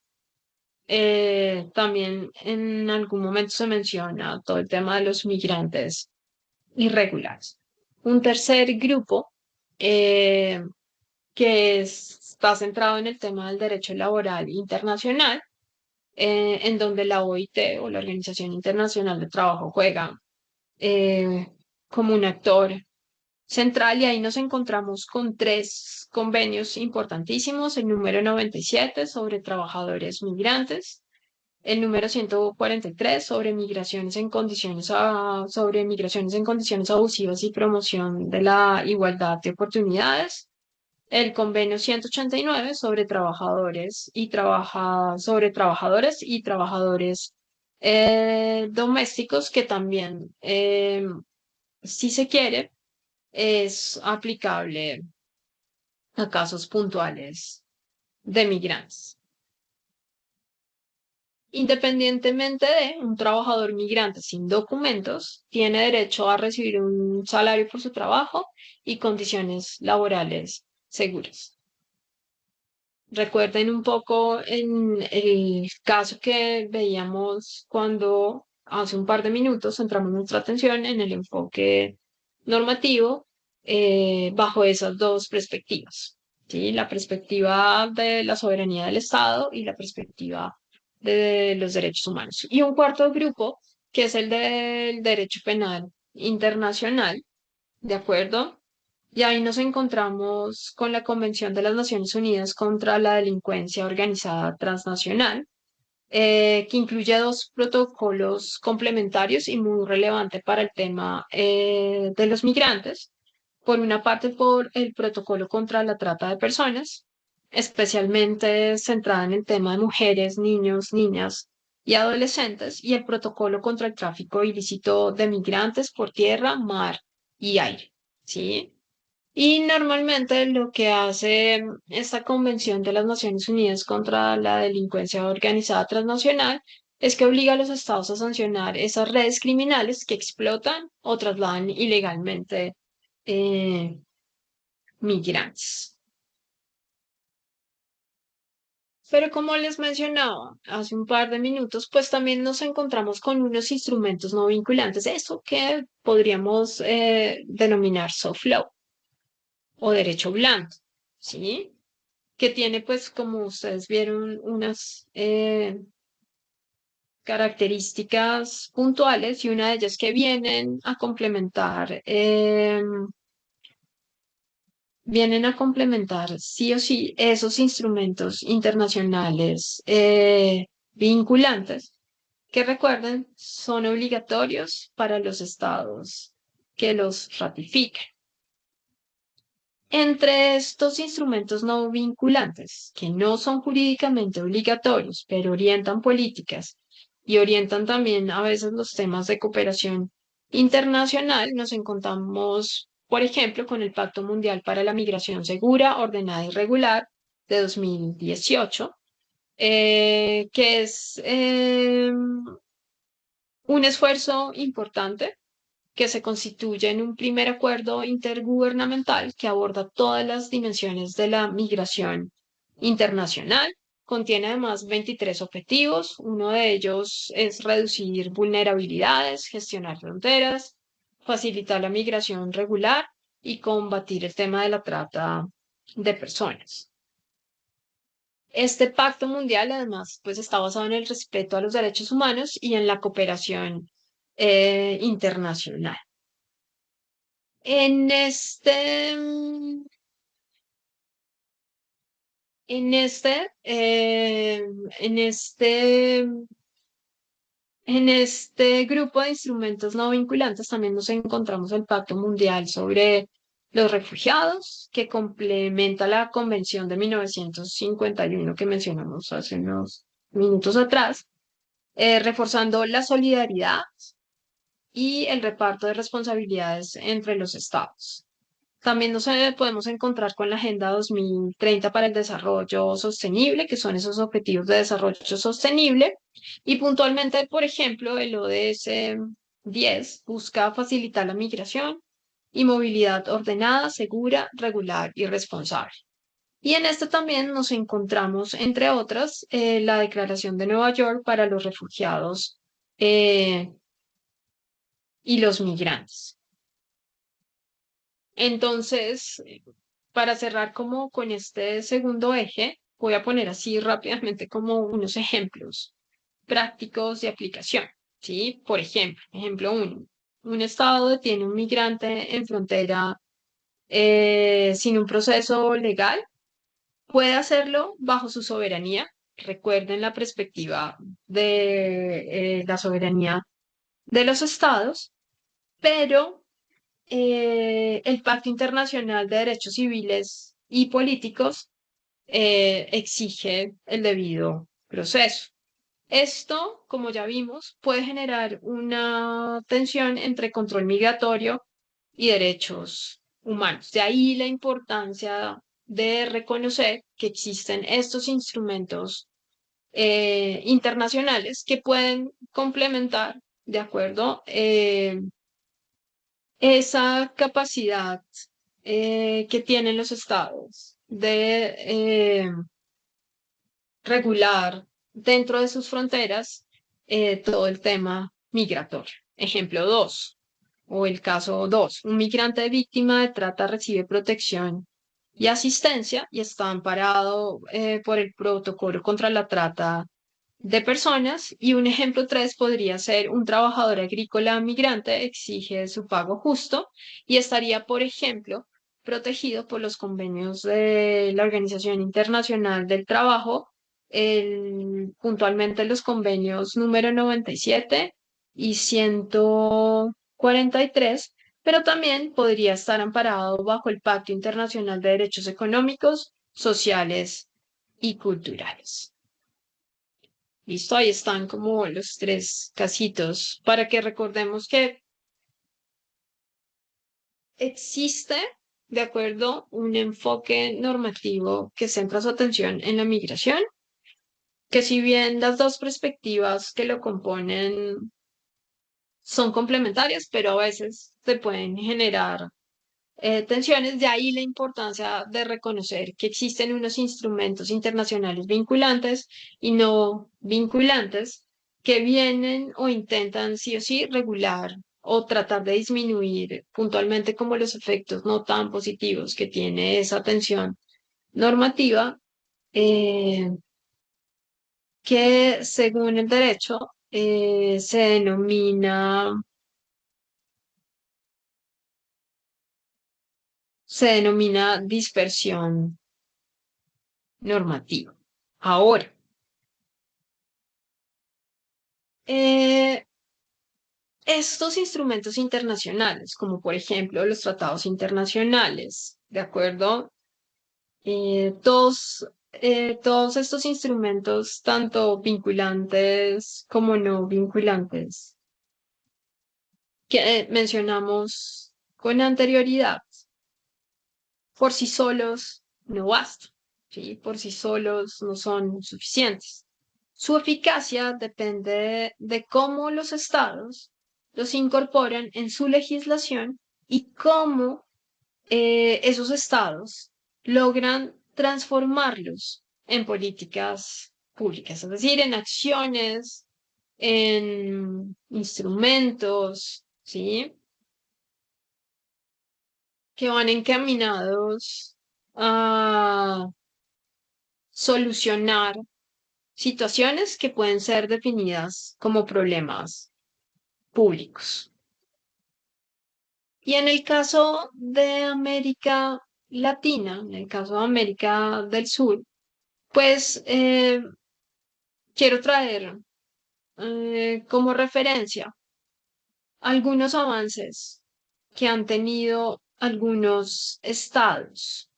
también en algún momento se menciona todo el tema de los migrantes irregulares. Un tercer grupo que está centrado en el tema del derecho laboral internacional, en donde la OIT o la Organización Internacional de Trabajo juega como un actor central, y ahí nos encontramos con tres convenios importantísimos: el número 97 sobre trabajadores migrantes, el número 143 sobre migraciones en condiciones abusivas y promoción de la igualdad de oportunidades, el convenio 189 sobre trabajadores y trabajadores domésticos, que también, si se quiere, es aplicable a casos puntuales de migrantes. Independientemente de un trabajador migrante sin documentos, tiene derecho a recibir un salario por su trabajo y condiciones laborales seguras. Recuerden un poco en el caso que veíamos cuando hace un par de minutos centramos nuestra atención en el enfoque normativo bajo esas dos perspectivas, ¿sí? La perspectiva de la soberanía del Estado y la perspectiva de los derechos humanos. Y un cuarto grupo, que es el del derecho penal internacional, ¿de acuerdo? Y ahí nos encontramos con la Convención de las Naciones Unidas contra la Delincuencia Organizada Transnacional, que incluye dos protocolos complementarios y muy relevante para el tema de los migrantes. Por una parte, por el protocolo contra la trata de personas, especialmente centrada en el tema de mujeres, niños, niñas y adolescentes, y el protocolo contra el tráfico ilícito de migrantes por tierra, mar y aire. ¿Sí? Y normalmente lo que hace esta Convención de las Naciones Unidas contra la Delincuencia Organizada Transnacional es que obliga a los estados a sancionar esas redes criminales que explotan o trasladan ilegalmente eh, migrantes. Pero como les mencionaba hace un par de minutos, pues también nos encontramos con unos instrumentos no vinculantes, eso que podríamos denominar soft law o derecho blando, ¿sí? Que tiene, pues, como ustedes vieron, unas características puntuales y una de ellas que vienen a complementar sí o sí esos instrumentos internacionales vinculantes, que recuerden, son obligatorios para los estados que los ratifiquen. Entre estos instrumentos no vinculantes, que no son jurídicamente obligatorios, pero orientan políticas y orientan también a veces los temas de cooperación internacional, nos encontramos, por ejemplo, con el Pacto Mundial para la Migración Segura, Ordenada y Regular de 2018, que es un esfuerzo importante que se constituye en un primer acuerdo intergubernamental que aborda todas las dimensiones de la migración internacional. Contiene además 23 objetivos. Uno de ellos es reducir vulnerabilidades, gestionar fronteras, facilitar la migración regular y combatir el tema de la trata de personas. Este pacto mundial, además, pues está basado en el respeto a los derechos humanos y en la cooperación internacional. En este, en este, en este, en este grupo de instrumentos no vinculantes también nos encontramos el Pacto Mundial sobre los Refugiados, que complementa la Convención de 1951 que mencionamos hace unos minutos atrás, reforzando la solidaridad y el reparto de responsabilidades entre los estados. También nos podemos encontrar con la Agenda 2030 para el Desarrollo Sostenible, que son esos objetivos de desarrollo sostenible. Y puntualmente, por ejemplo, el ODS 10 busca facilitar la migración y movilidad ordenada, segura, regular y responsable. Y en este también nos encontramos, entre otras, la Declaración de Nueva York para los Refugiados y los Migrantes. Entonces, para cerrar como con este segundo eje, voy a poner así rápidamente como unos ejemplos prácticos de aplicación, ¿sí? Por ejemplo, ejemplo 1, un estado detiene un migrante en frontera sin un proceso legal, puede hacerlo bajo su soberanía. Recuerden la perspectiva de la soberanía de los estados, pero el Pacto Internacional de Derechos Civiles y Políticos exige el debido proceso. Esto, como ya vimos, puede generar una tensión entre control migratorio y derechos humanos. De ahí la importancia de reconocer que existen estos instrumentos internacionales que pueden complementar, ¿de acuerdo? Esa capacidad que tienen los estados de regular dentro de sus fronteras todo el tema migratorio. Ejemplo 2, o el caso 2, un migrante víctima de trata recibe protección y asistencia y está amparado por el protocolo contra la trata de personas. Y un ejemplo 3 podría ser un trabajador agrícola migrante exige su pago justo y estaría, por ejemplo, protegido por los convenios de la Organización Internacional del Trabajo puntualmente los convenios número 97 y 143, pero también podría estar amparado bajo el Pacto Internacional de Derechos Económicos, Sociales y Culturales. Listo, ahí están como los tres casitos para que recordemos que existe, de acuerdo, un enfoque normativo que centra su atención en la migración, que si bien las dos perspectivas que lo componen son complementarias, pero a veces se pueden generar tensiones, de ahí la importancia de reconocer que existen unos instrumentos internacionales vinculantes y no vinculantes que vienen o intentan sí o sí regular o tratar de disminuir puntualmente como los efectos no tan positivos que tiene esa tensión normativa, eh, que según el derecho se denomina dispersión normativa. Ahora, eh, estos instrumentos internacionales, como por ejemplo los tratados internacionales, ¿de acuerdo? Todos estos instrumentos, tanto vinculantes como no vinculantes, que mencionamos con anterioridad, por sí solos no bastan, ¿sí? Por sí solos no son suficientes. Su eficacia depende de cómo los estados los incorporan en su legislación y cómo esos estados logran transformarlos en políticas públicas, es decir, en acciones, en instrumentos, ¿sí? Que van encaminados a solucionar situaciones que pueden ser definidas como problemas públicos. Y en el caso de América Latina, en el caso de América del Sur, pues quiero traer como referencia algunos avances que han tenido algunos estados,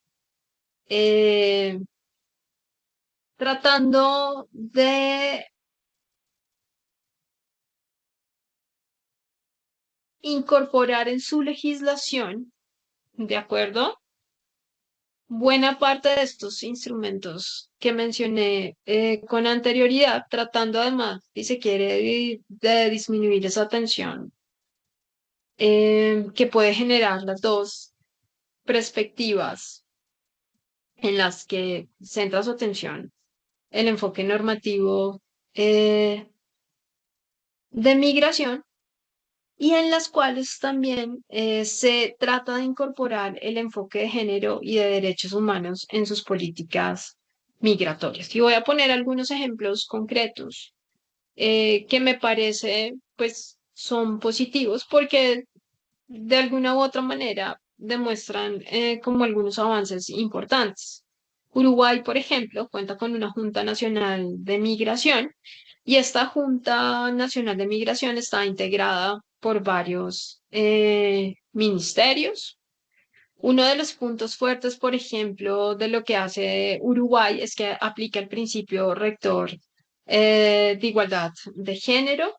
eh, tratando de incorporar en su legislación, ¿de acuerdo? Buena parte de estos instrumentos que mencioné con anterioridad, tratando además, si se quiere, de disminuir esa tensión que puede generar las dos perspectivas en las que centra su atención el enfoque normativo eh, de migración y en las cuales también se trata de incorporar el enfoque de género y de derechos humanos en sus políticas migratorias. Y voy a poner algunos ejemplos concretos que me parece, pues, son positivos porque de alguna u otra manera demuestran como algunos avances importantes. Uruguay, por ejemplo, cuenta con una Junta Nacional de Migración y esta Junta Nacional de Migración está integrada por varios ministerios. Uno de los puntos fuertes, por ejemplo, de lo que hace Uruguay es que aplica el principio rector de igualdad de género,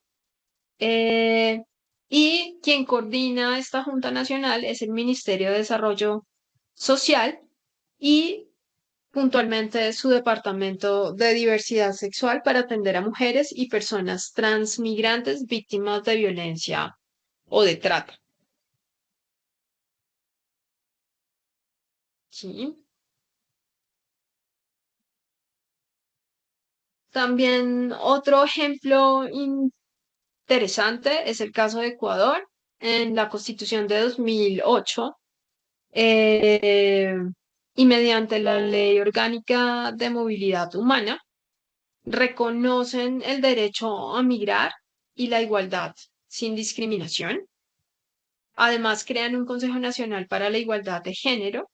eh, y quien coordina esta Junta Nacional es el Ministerio de Desarrollo Social y puntualmente su Departamento de Diversidad Sexual para atender a mujeres y personas transmigrantes víctimas de violencia o de trata. Sí. También otro ejemplo interesante es el caso de Ecuador. En la Constitución de 2008 eh, y mediante la Ley Orgánica de Movilidad Humana, reconocen el derecho a migrar y la igualdad sin discriminación. Además, crean un Consejo Nacional para la Igualdad de Género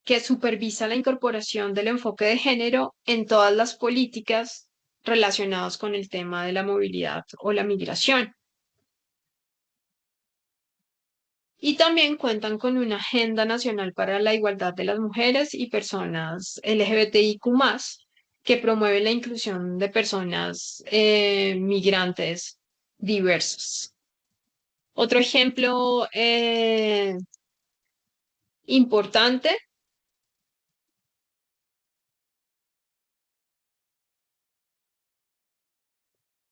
que supervisa la incorporación del enfoque de género en todas las políticas relacionadas con el tema de la movilidad o la migración. Y también cuentan con una Agenda Nacional para la Igualdad de las Mujeres y Personas LGBTIQ+, que promueve la inclusión de personas migrantes diversas. Otro ejemplo importante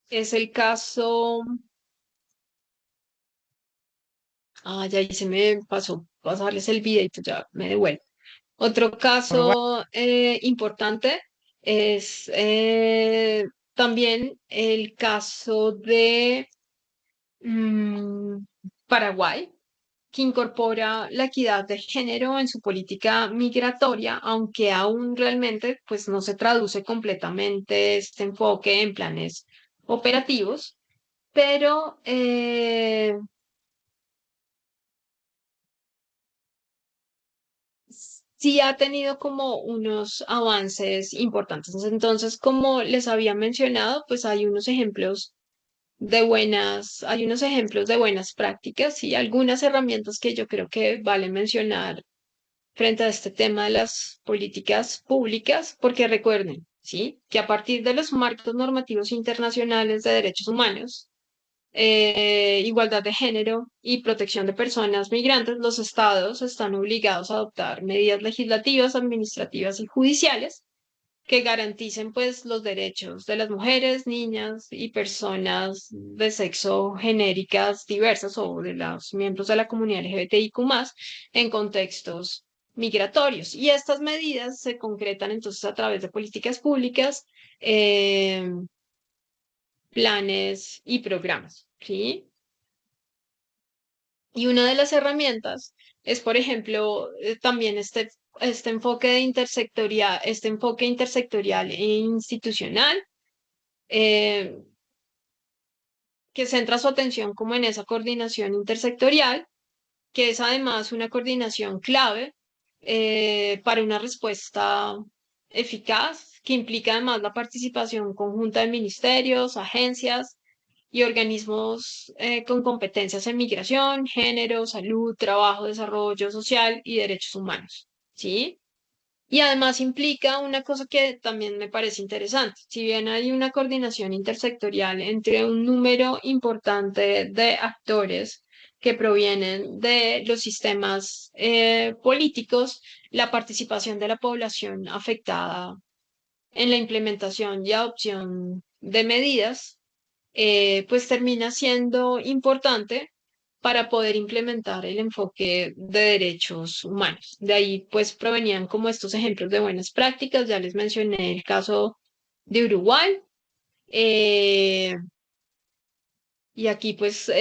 es el caso, ya ahí se me pasó pasarles el videito, ya me devuelvo. Otro caso importante es también el caso de Paraguay, que incorpora la equidad de género en su política migratoria, aunque aún realmente pues, no se traduce completamente este enfoque en planes operativos, pero sí ha tenido como unos avances importantes. Entonces, como les había mencionado, pues hay unos ejemplos de buenas prácticas y algunas herramientas que yo creo que vale mencionar frente a este tema de las políticas públicas, porque recuerden, ¿sí? Que a partir de los marcos normativos internacionales de derechos humanos, igualdad de género y protección de personas migrantes, los estados están obligados a adoptar medidas legislativas, administrativas y judiciales que garanticen pues los derechos de las mujeres, niñas y personas de sexo genéricas diversas o de los miembros de la comunidad LGBTIQ+, en contextos migratorios. Y estas medidas se concretan entonces a través de políticas públicas, planes y programas, ¿sí? Y una de las herramientas es, por ejemplo, también este este enfoque intersectorial e institucional, eh, que centra su atención como en esa coordinación intersectorial, que es además una coordinación clave para una respuesta eficaz, que implica además la participación conjunta de ministerios, agencias y organismos con competencias en migración, género, salud, trabajo, desarrollo social y derechos humanos. ¿Sí? Y además implica una cosa que también me parece interesante. Si bien hay una coordinación intersectorial entre un número importante de actores que provienen de los sistemas políticos, la participación de la población afectada en la implementación y adopción de medidas, pues termina siendo importante para poder implementar el enfoque de derechos humanos. De ahí pues provenían como estos ejemplos de buenas prácticas, ya les mencioné el caso de Uruguay, eh, y aquí pues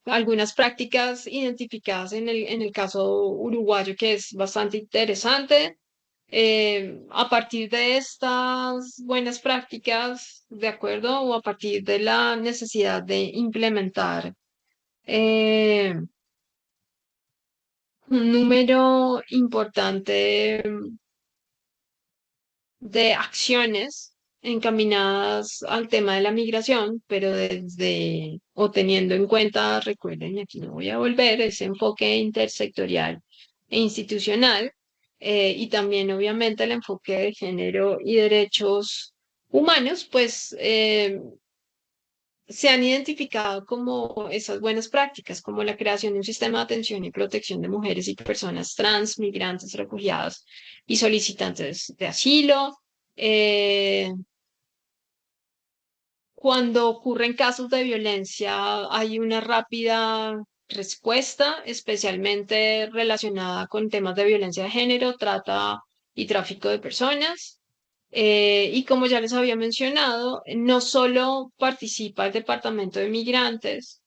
algunas prácticas identificadas en el caso uruguayo que es bastante interesante. A partir de estas buenas prácticas, ¿de acuerdo? O a partir de la necesidad de implementar eh, un número importante de acciones encaminadas al tema de la migración, pero desde o teniendo en cuenta, recuerden, y aquí no voy a volver, ese enfoque intersectorial e institucional, y también obviamente el enfoque de género y derechos humanos, pues se han identificado como esas buenas prácticas, como la creación de un sistema de atención y protección de mujeres y personas trans, migrantes, refugiadas y solicitantes de asilo. Eh, Cuando ocurren casos de violencia, hay una rápida respuesta, especialmente relacionada con temas de violencia de género, trata y tráfico de personas. Y como ya les había mencionado, no solo participa el Departamento de Migrantes,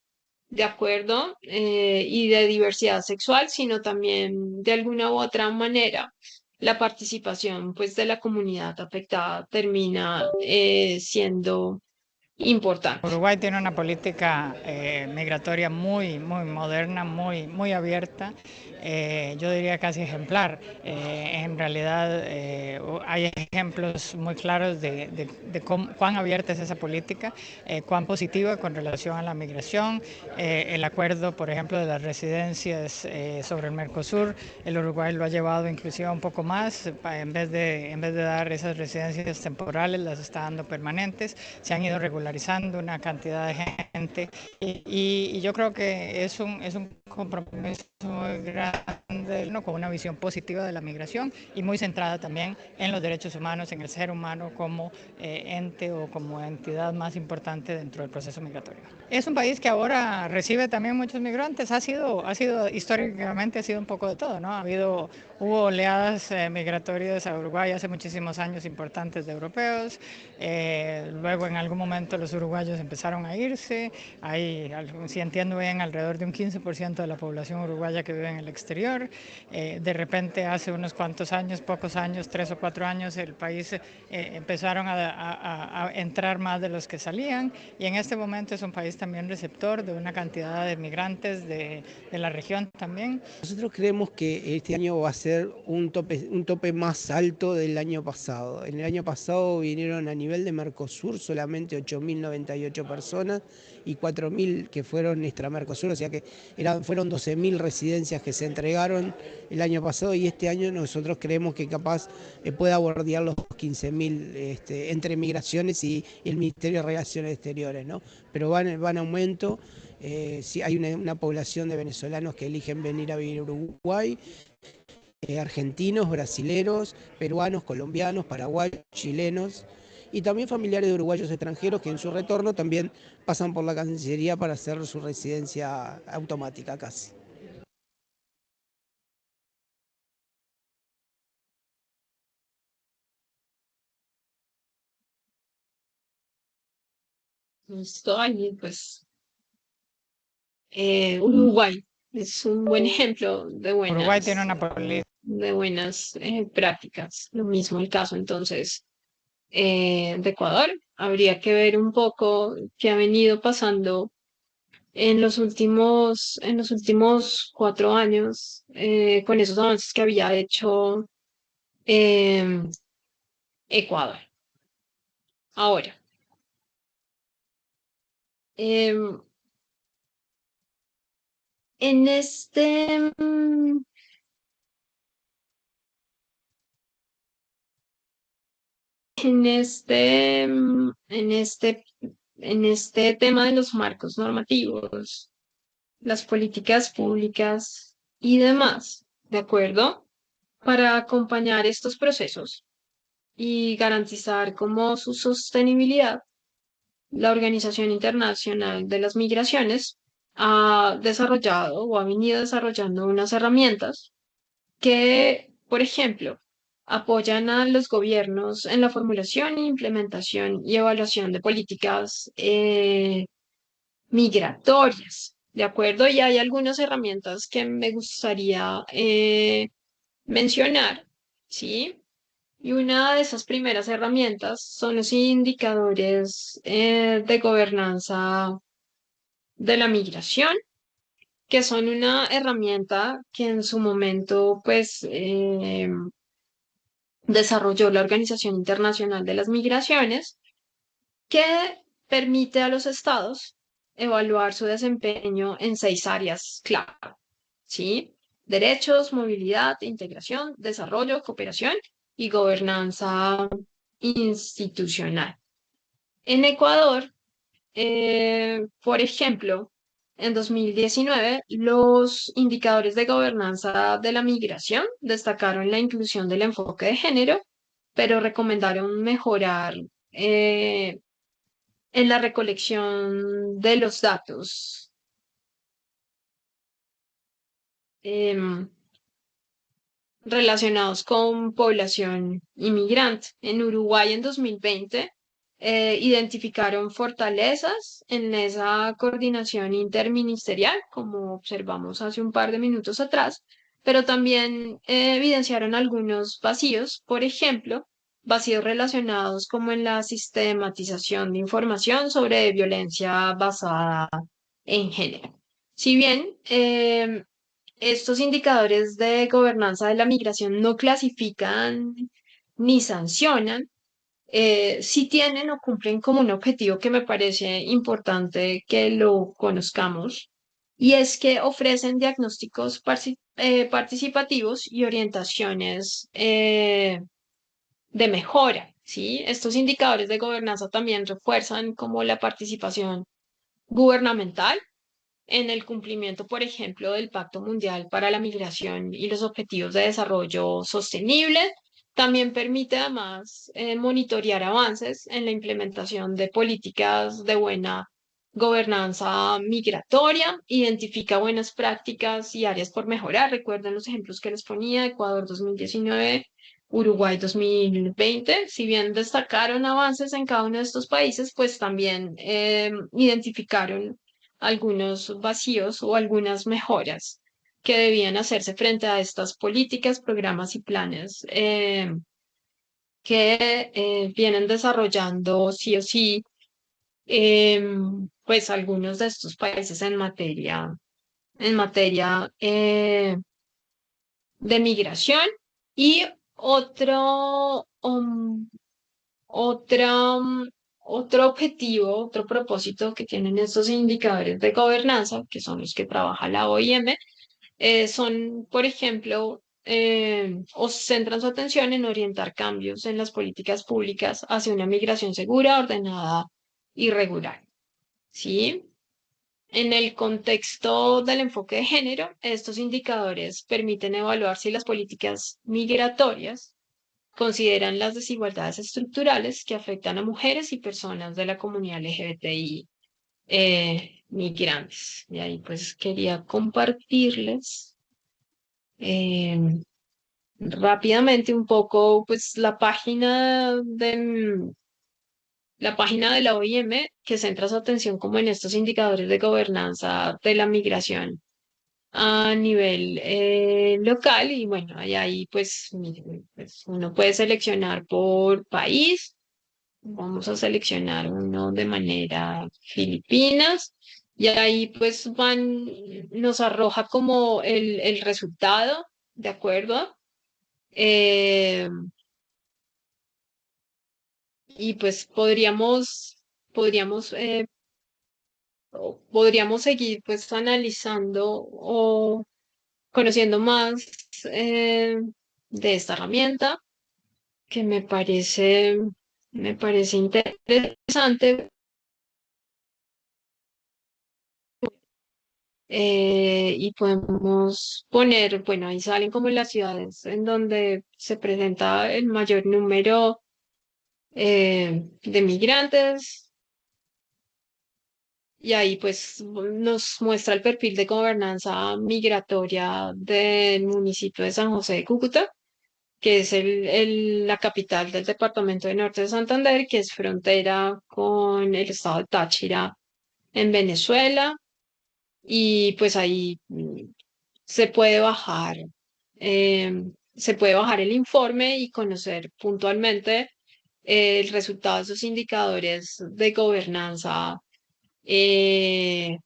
de acuerdo, y de diversidad sexual, sino también de alguna u otra manera la participación pues de la comunidad afectada termina siendo importante. Uruguay tiene una política migratoria muy moderna, muy abierta, yo diría casi ejemplar. En realidad hay ejemplos muy claros de cuán abierta es esa política, cuán positiva con relación a la migración. El acuerdo, por ejemplo, de las residencias sobre el Mercosur, el Uruguay lo ha llevado inclusive un poco más, en vez de dar esas residencias temporales, las está dando permanentes, se han ido regularizando una cantidad de gente y yo creo que es un compromiso muy grande, ¿no?, con una visión positiva de la migración y muy centrada también en los derechos humanos, en el ser humano como ente o como entidad más importante dentro del proceso migratorio. Es un país que ahora recibe también muchos migrantes, ha sido históricamente ha sido un poco de todo, ¿no? Hubo oleadas migratorias a Uruguay hace muchísimos años importantes de europeos, luego en algún momento los uruguayos empezaron a irse, hay, si entiendo bien, alrededor de un 15% de la población uruguaya que vive en el exterior. De repente hace unos cuantos años, pocos años, 3 o 4 años, el país empezaron a entrar más de los que salían y en este momento es un país también receptor de una cantidad de migrantes de la región también. Nosotros creemos que este año va a ser un tope más alto del año pasado. En el año pasado vinieron a nivel de Mercosur solamente 8.098 personas y 4.000 que fueron extra-Mercosur, o sea que fueron 12.000 residencias que se entregaron el año pasado y este año nosotros creemos que capaz pueda bordear los 15.000 entre migraciones y el Ministerio de Relaciones Exteriores, ¿no? Pero van en aumento. Sí, hay una población de venezolanos que eligen venir a vivir a Uruguay, argentinos, brasileros, peruanos, colombianos, paraguayos, chilenos y también familiares de uruguayos extranjeros que en su retorno también pasan por la Cancillería para hacer su residencia automática casi. Listo, ahí pues Uruguay es un buen ejemplo Uruguay tiene una política de buenas prácticas. Lo mismo el caso entonces de Ecuador. Habría que ver un poco qué ha venido pasando en los últimos 4 años con esos avances que había hecho eh, Ecuador. Ahora, em, en este en este, mm, en este, en este tema de los marcos normativos, las políticas públicas y demás, ¿de acuerdo? Para acompañar estos procesos y garantizar como su sostenibilidad, la Organización Internacional de las Migraciones ha desarrollado o ha venido desarrollando unas herramientas que, por ejemplo, apoyan a los gobiernos en la formulación, implementación y evaluación de políticas migratorias, ¿de acuerdo? Y hay algunas herramientas que me gustaría mencionar, ¿sí? Y una de esas primeras herramientas son los indicadores de gobernanza de la migración, que son una herramienta que en su momento, pues, desarrolló la Organización Internacional de las Migraciones, que permite a los estados evaluar su desempeño en 6 áreas clave, ¿sí? Derechos, movilidad, integración, desarrollo, cooperación y gobernanza institucional. En Ecuador, por ejemplo, en 2019, los indicadores de gobernanza de la migración destacaron la inclusión del enfoque de género, pero recomendaron mejorar en la recolección de los datos relacionados con población inmigrante. En Uruguay en 2020 identificaron fortalezas en esa coordinación interministerial, como observamos hace un par de minutos atrás, pero también evidenciaron algunos vacíos, por ejemplo, vacíos relacionados como en la sistematización de información sobre violencia basada en género. Si bien estos indicadores de gobernanza de la migración no clasifican ni sancionan, sí tienen o cumplen como un objetivo que me parece importante que lo conozcamos, y es que ofrecen diagnósticos participativos y orientaciones de mejora, ¿sí? Estos indicadores de gobernanza también refuerzan como la participación gubernamental en el cumplimiento, por ejemplo, del Pacto Mundial para la Migración y los Objetivos de Desarrollo Sostenible. También permite además monitorear avances en la implementación de políticas de buena gobernanza migratoria, identifica buenas prácticas y áreas por mejorar. Recuerden los ejemplos que les ponía: Ecuador 2019, Uruguay 2020. Si bien destacaron avances en cada uno de estos países, pues también identificaron algunos vacíos o algunas mejoras que debían hacerse frente a estas políticas, programas y planes que vienen desarrollando sí o sí, pues algunos de estos países en materia de migración. Y otro, otra, otro objetivo, otro propósito que tienen estos indicadores de gobernanza, que son los que trabaja la OIM, son, por ejemplo, o centran su atención en orientar cambios en las políticas públicas hacia una migración segura, ordenada y regular. ¿Sí? En el contexto del enfoque de género, estos indicadores permiten evaluar si las políticas migratorias consideran las desigualdades estructurales que afectan a mujeres y personas de la comunidad LGBTI migrantes. Y ahí pues quería compartirles rápidamente un poco pues la página de la OIM, que centra su atención como en estos indicadores de gobernanza de la migración a nivel local. Y bueno, ahí pues, pues uno puede seleccionar por país. Vamos a seleccionar uno de manera Filipinas, y ahí pues nos arroja como el resultado, ¿de acuerdo? Eh, y pues podríamos, podríamos seguir pues analizando o conociendo más de esta herramienta, que me parece interesante. Y podemos poner, bueno, ahí salen como las ciudades en donde se presenta el mayor número de migrantes, y ahí pues nos muestra el perfil de gobernanza migratoria del municipio de San José de Cúcuta, que es la capital del departamento de Norte de Santander, que es frontera con el estado de Táchira en Venezuela. Y pues ahí se puede bajar el informe y conocer puntualmente el resultado de esos indicadores de gobernanza eh,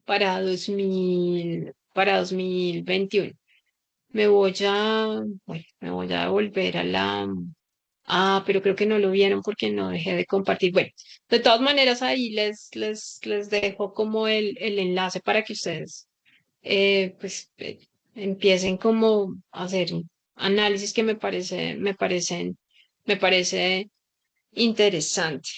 para 2021. Me voy a volver a pero creo que no lo vieron porque no dejé de compartir. Bueno, de todas maneras ahí les dejo como el enlace para que ustedes empiecen como a hacer análisis que me parece interesante.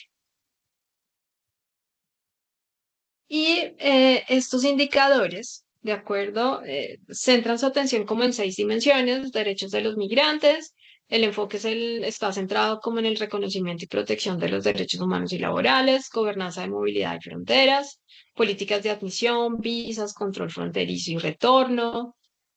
Y estos indicadores, ¿de acuerdo? Centran su atención como en 6 dimensiones: derechos de los migrantes. El enfoque está centrado como en el reconocimiento y protección de los derechos humanos y laborales, gobernanza de movilidad y fronteras, políticas de admisión, visas, control fronterizo y retorno.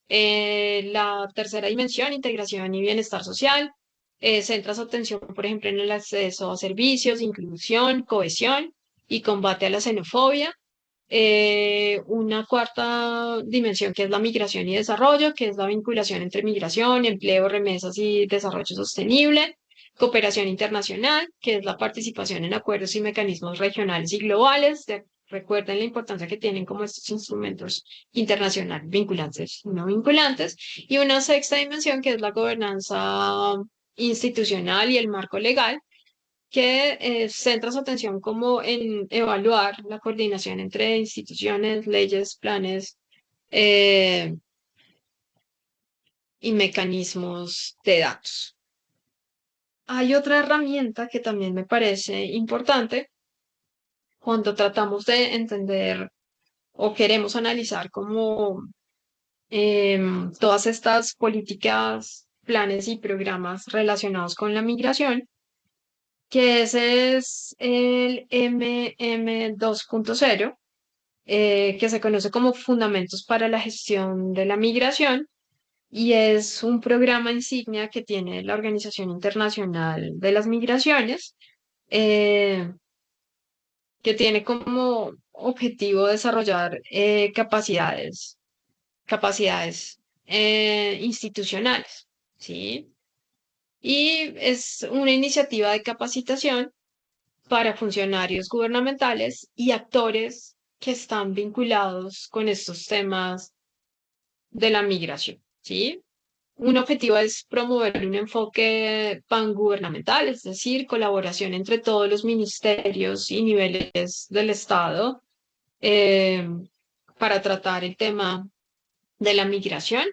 La tercera dimensión, integración y bienestar social, centra su atención, por ejemplo, en el acceso a servicios, inclusión, cohesión y combate a la xenofobia. una cuarta dimensión que es la migración y desarrollo, que es la vinculación entre migración, empleo, remesas y desarrollo sostenible, cooperación internacional, que es la participación en acuerdos y mecanismos regionales y globales. Recuerden la importancia que tienen como estos instrumentos internacionales vinculantes y no vinculantes. Y una sexta dimensión que es la gobernanza institucional y el marco legal, que centra su atención como en evaluar la coordinación entre instituciones, leyes, planes eh, y mecanismos de datos. Hay otra herramienta que también me parece importante cuando tratamos de entender o queremos analizar como todas estas políticas, planes y programas relacionados con la migración, que ese es el MM2.0, que se conoce como Fundamentos para la Gestión de la Migración, y es un programa insignia que tiene la Organización Internacional de las Migraciones, eh, que tiene como objetivo desarrollar capacidades institucionales, ¿sí? Y es una iniciativa de capacitación para funcionarios gubernamentales y actores que están vinculados con estos temas de la migración, ¿sí? Un objetivo es promover un enfoque pangubernamental, es decir, colaboración entre todos los ministerios y niveles del Estado eh, para tratar el tema de la migración,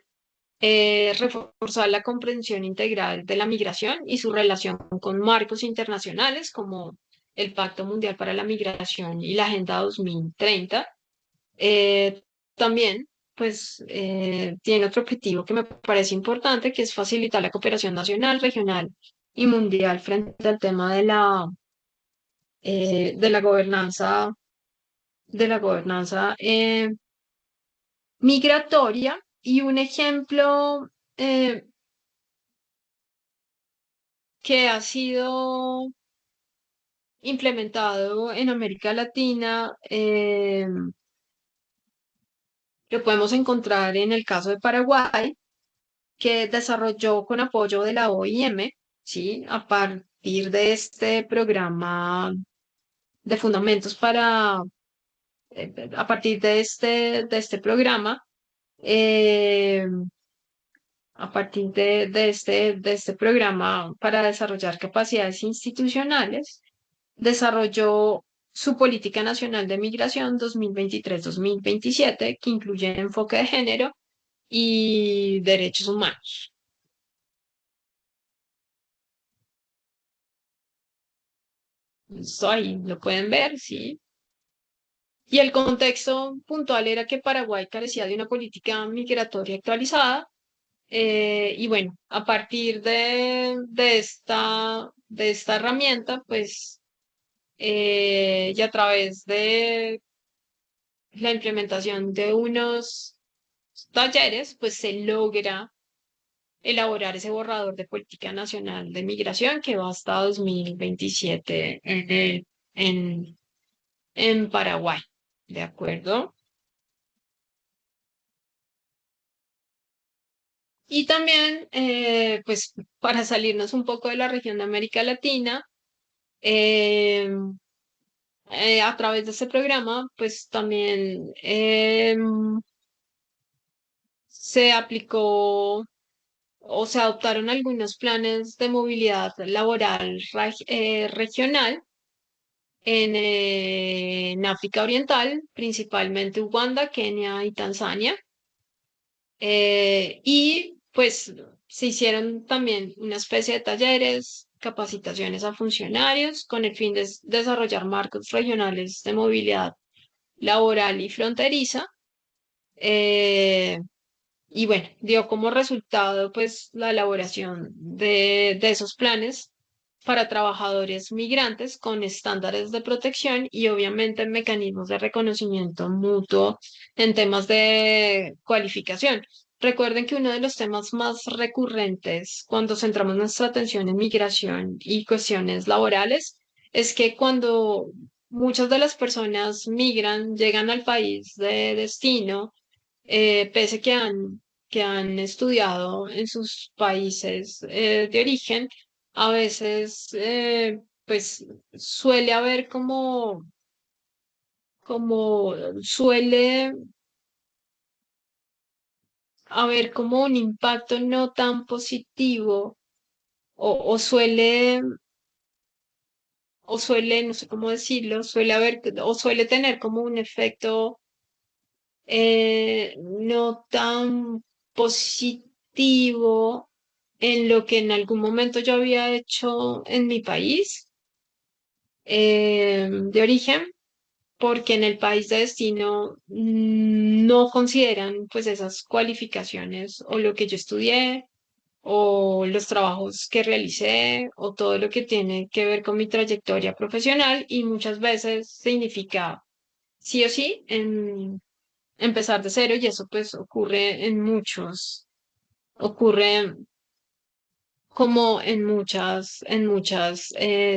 reforzar la comprensión integral de la migración y su relación con marcos internacionales como el Pacto Mundial para la Migración y la Agenda 2030. Eh, También, pues, tiene otro objetivo que me parece importante, que es facilitar la cooperación nacional, regional y mundial frente al tema de la gobernanza, migratoria. Y un ejemplo que ha sido implementado en América Latina, lo podemos encontrar en el caso de Paraguay, que desarrolló con apoyo de la OIM, ¿sí? A partir de este programa de fundamentos a partir de este programa, eh, a partir de este programa para desarrollar capacidades institucionales, desarrolló su Política Nacional de Migración 2023-2027, que incluye enfoque de género y derechos humanos. Esto ahí lo pueden ver, sí. Y el contexto puntual era que Paraguay carecía de una política migratoria actualizada. Y bueno, a partir de esta herramienta, pues, y a través de la implementación de unos talleres, pues se logra elaborar ese borrador de política nacional de migración que va hasta 2027 en Paraguay. ¿De acuerdo? Y también, pues, para salirnos un poco de la región de América Latina, eh, a través de este programa, pues también se aplicó o se adoptaron algunos planes de movilidad laboral regional en África Oriental, principalmente Uganda, Kenia y Tanzania. Y pues se hicieron también una especie de talleres, capacitaciones a funcionarios con el fin de desarrollar marcos regionales de movilidad laboral y fronteriza. eh, y bueno, dio como resultado pues la elaboración de esos planes para trabajadores migrantes con estándares de protección y obviamente mecanismos de reconocimiento mutuo en temas de cualificación. Recuerden que uno de los temas más recurrentes cuando centramos nuestra atención en migración y cuestiones laborales es que cuando muchas de las personas migran, llegan al país de destino, pese que han estudiado en sus países de origen, a veces pues suele haber como suele haber como un impacto no tan positivo o suele, no sé cómo decirlo, suele haber o suele tener como un efecto no tan positivo en lo que en algún momento yo había hecho en mi país de origen, porque en el país de destino no consideran pues esas cualificaciones o lo que yo estudié o los trabajos que realicé o todo lo que tiene que ver con mi trayectoria profesional y muchas veces significa sí o sí empezar de cero y eso pues ocurre como en muchas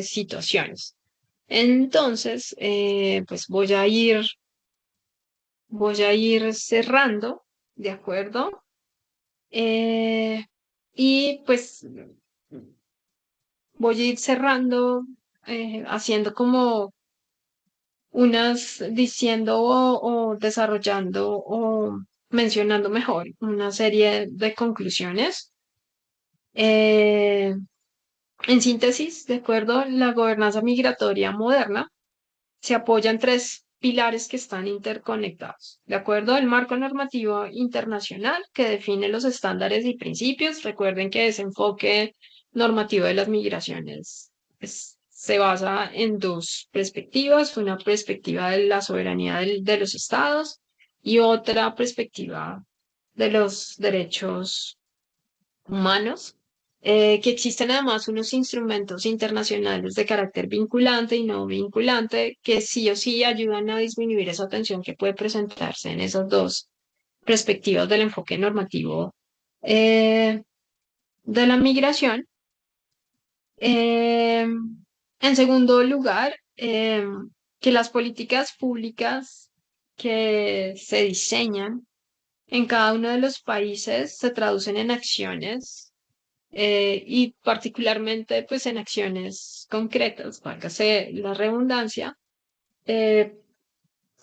situaciones. Entonces, pues voy a ir cerrando, ¿de acuerdo? Y pues voy a ir cerrando, haciendo como diciendo o desarrollando o mencionando mejor una serie de conclusiones. Eh, en síntesis, de acuerdo, la gobernanza migratoria moderna se apoya en tres pilares que están interconectados. De acuerdo, el marco normativo internacional que define los estándares y principios. Recuerden que ese enfoque normativo de las migraciones se basa en dos perspectivas, una perspectiva de la soberanía de los estados y otra perspectiva de los derechos humanos, que existen además unos instrumentos internacionales de carácter vinculante y no vinculante que sí o sí ayudan a disminuir esa tensión que puede presentarse en esas dos perspectivas del enfoque normativo eh, de la migración. En segundo lugar, que las políticas públicas que se diseñan en cada uno de los países se traducen en acciones y particularmente pues en acciones concretas, válgase la redundancia, eh,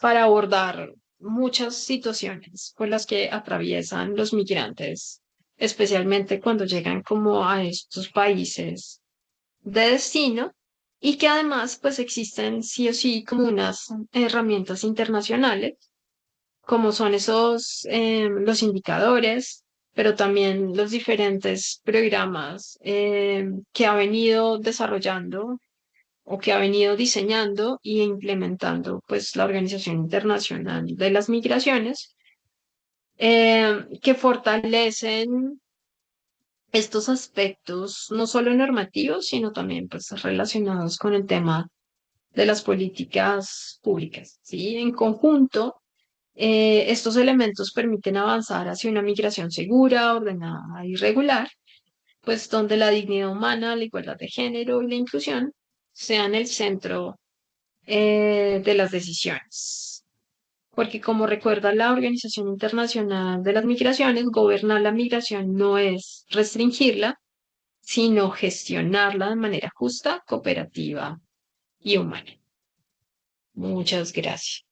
para abordar muchas situaciones por las que atraviesan los migrantes, especialmente cuando llegan como a estos países de destino y que además pues existen sí o sí como unas herramientas internacionales como son los indicadores, pero también los diferentes programas que ha venido desarrollando o que ha venido diseñando e implementando pues la Organización Internacional de las Migraciones, que fortalecen estos aspectos no solo normativos, sino también pues relacionados con el tema de las políticas públicas, ¿sí? En conjunto, estos elementos permiten avanzar hacia una migración segura, ordenada y regular, pues donde la dignidad humana, la igualdad de género y la inclusión sean el centro de las decisiones. Porque como recuerda la Organización Internacional de las Migraciones, gobernar la migración no es restringirla, sino gestionarla de manera justa, cooperativa y humana. Muchas gracias.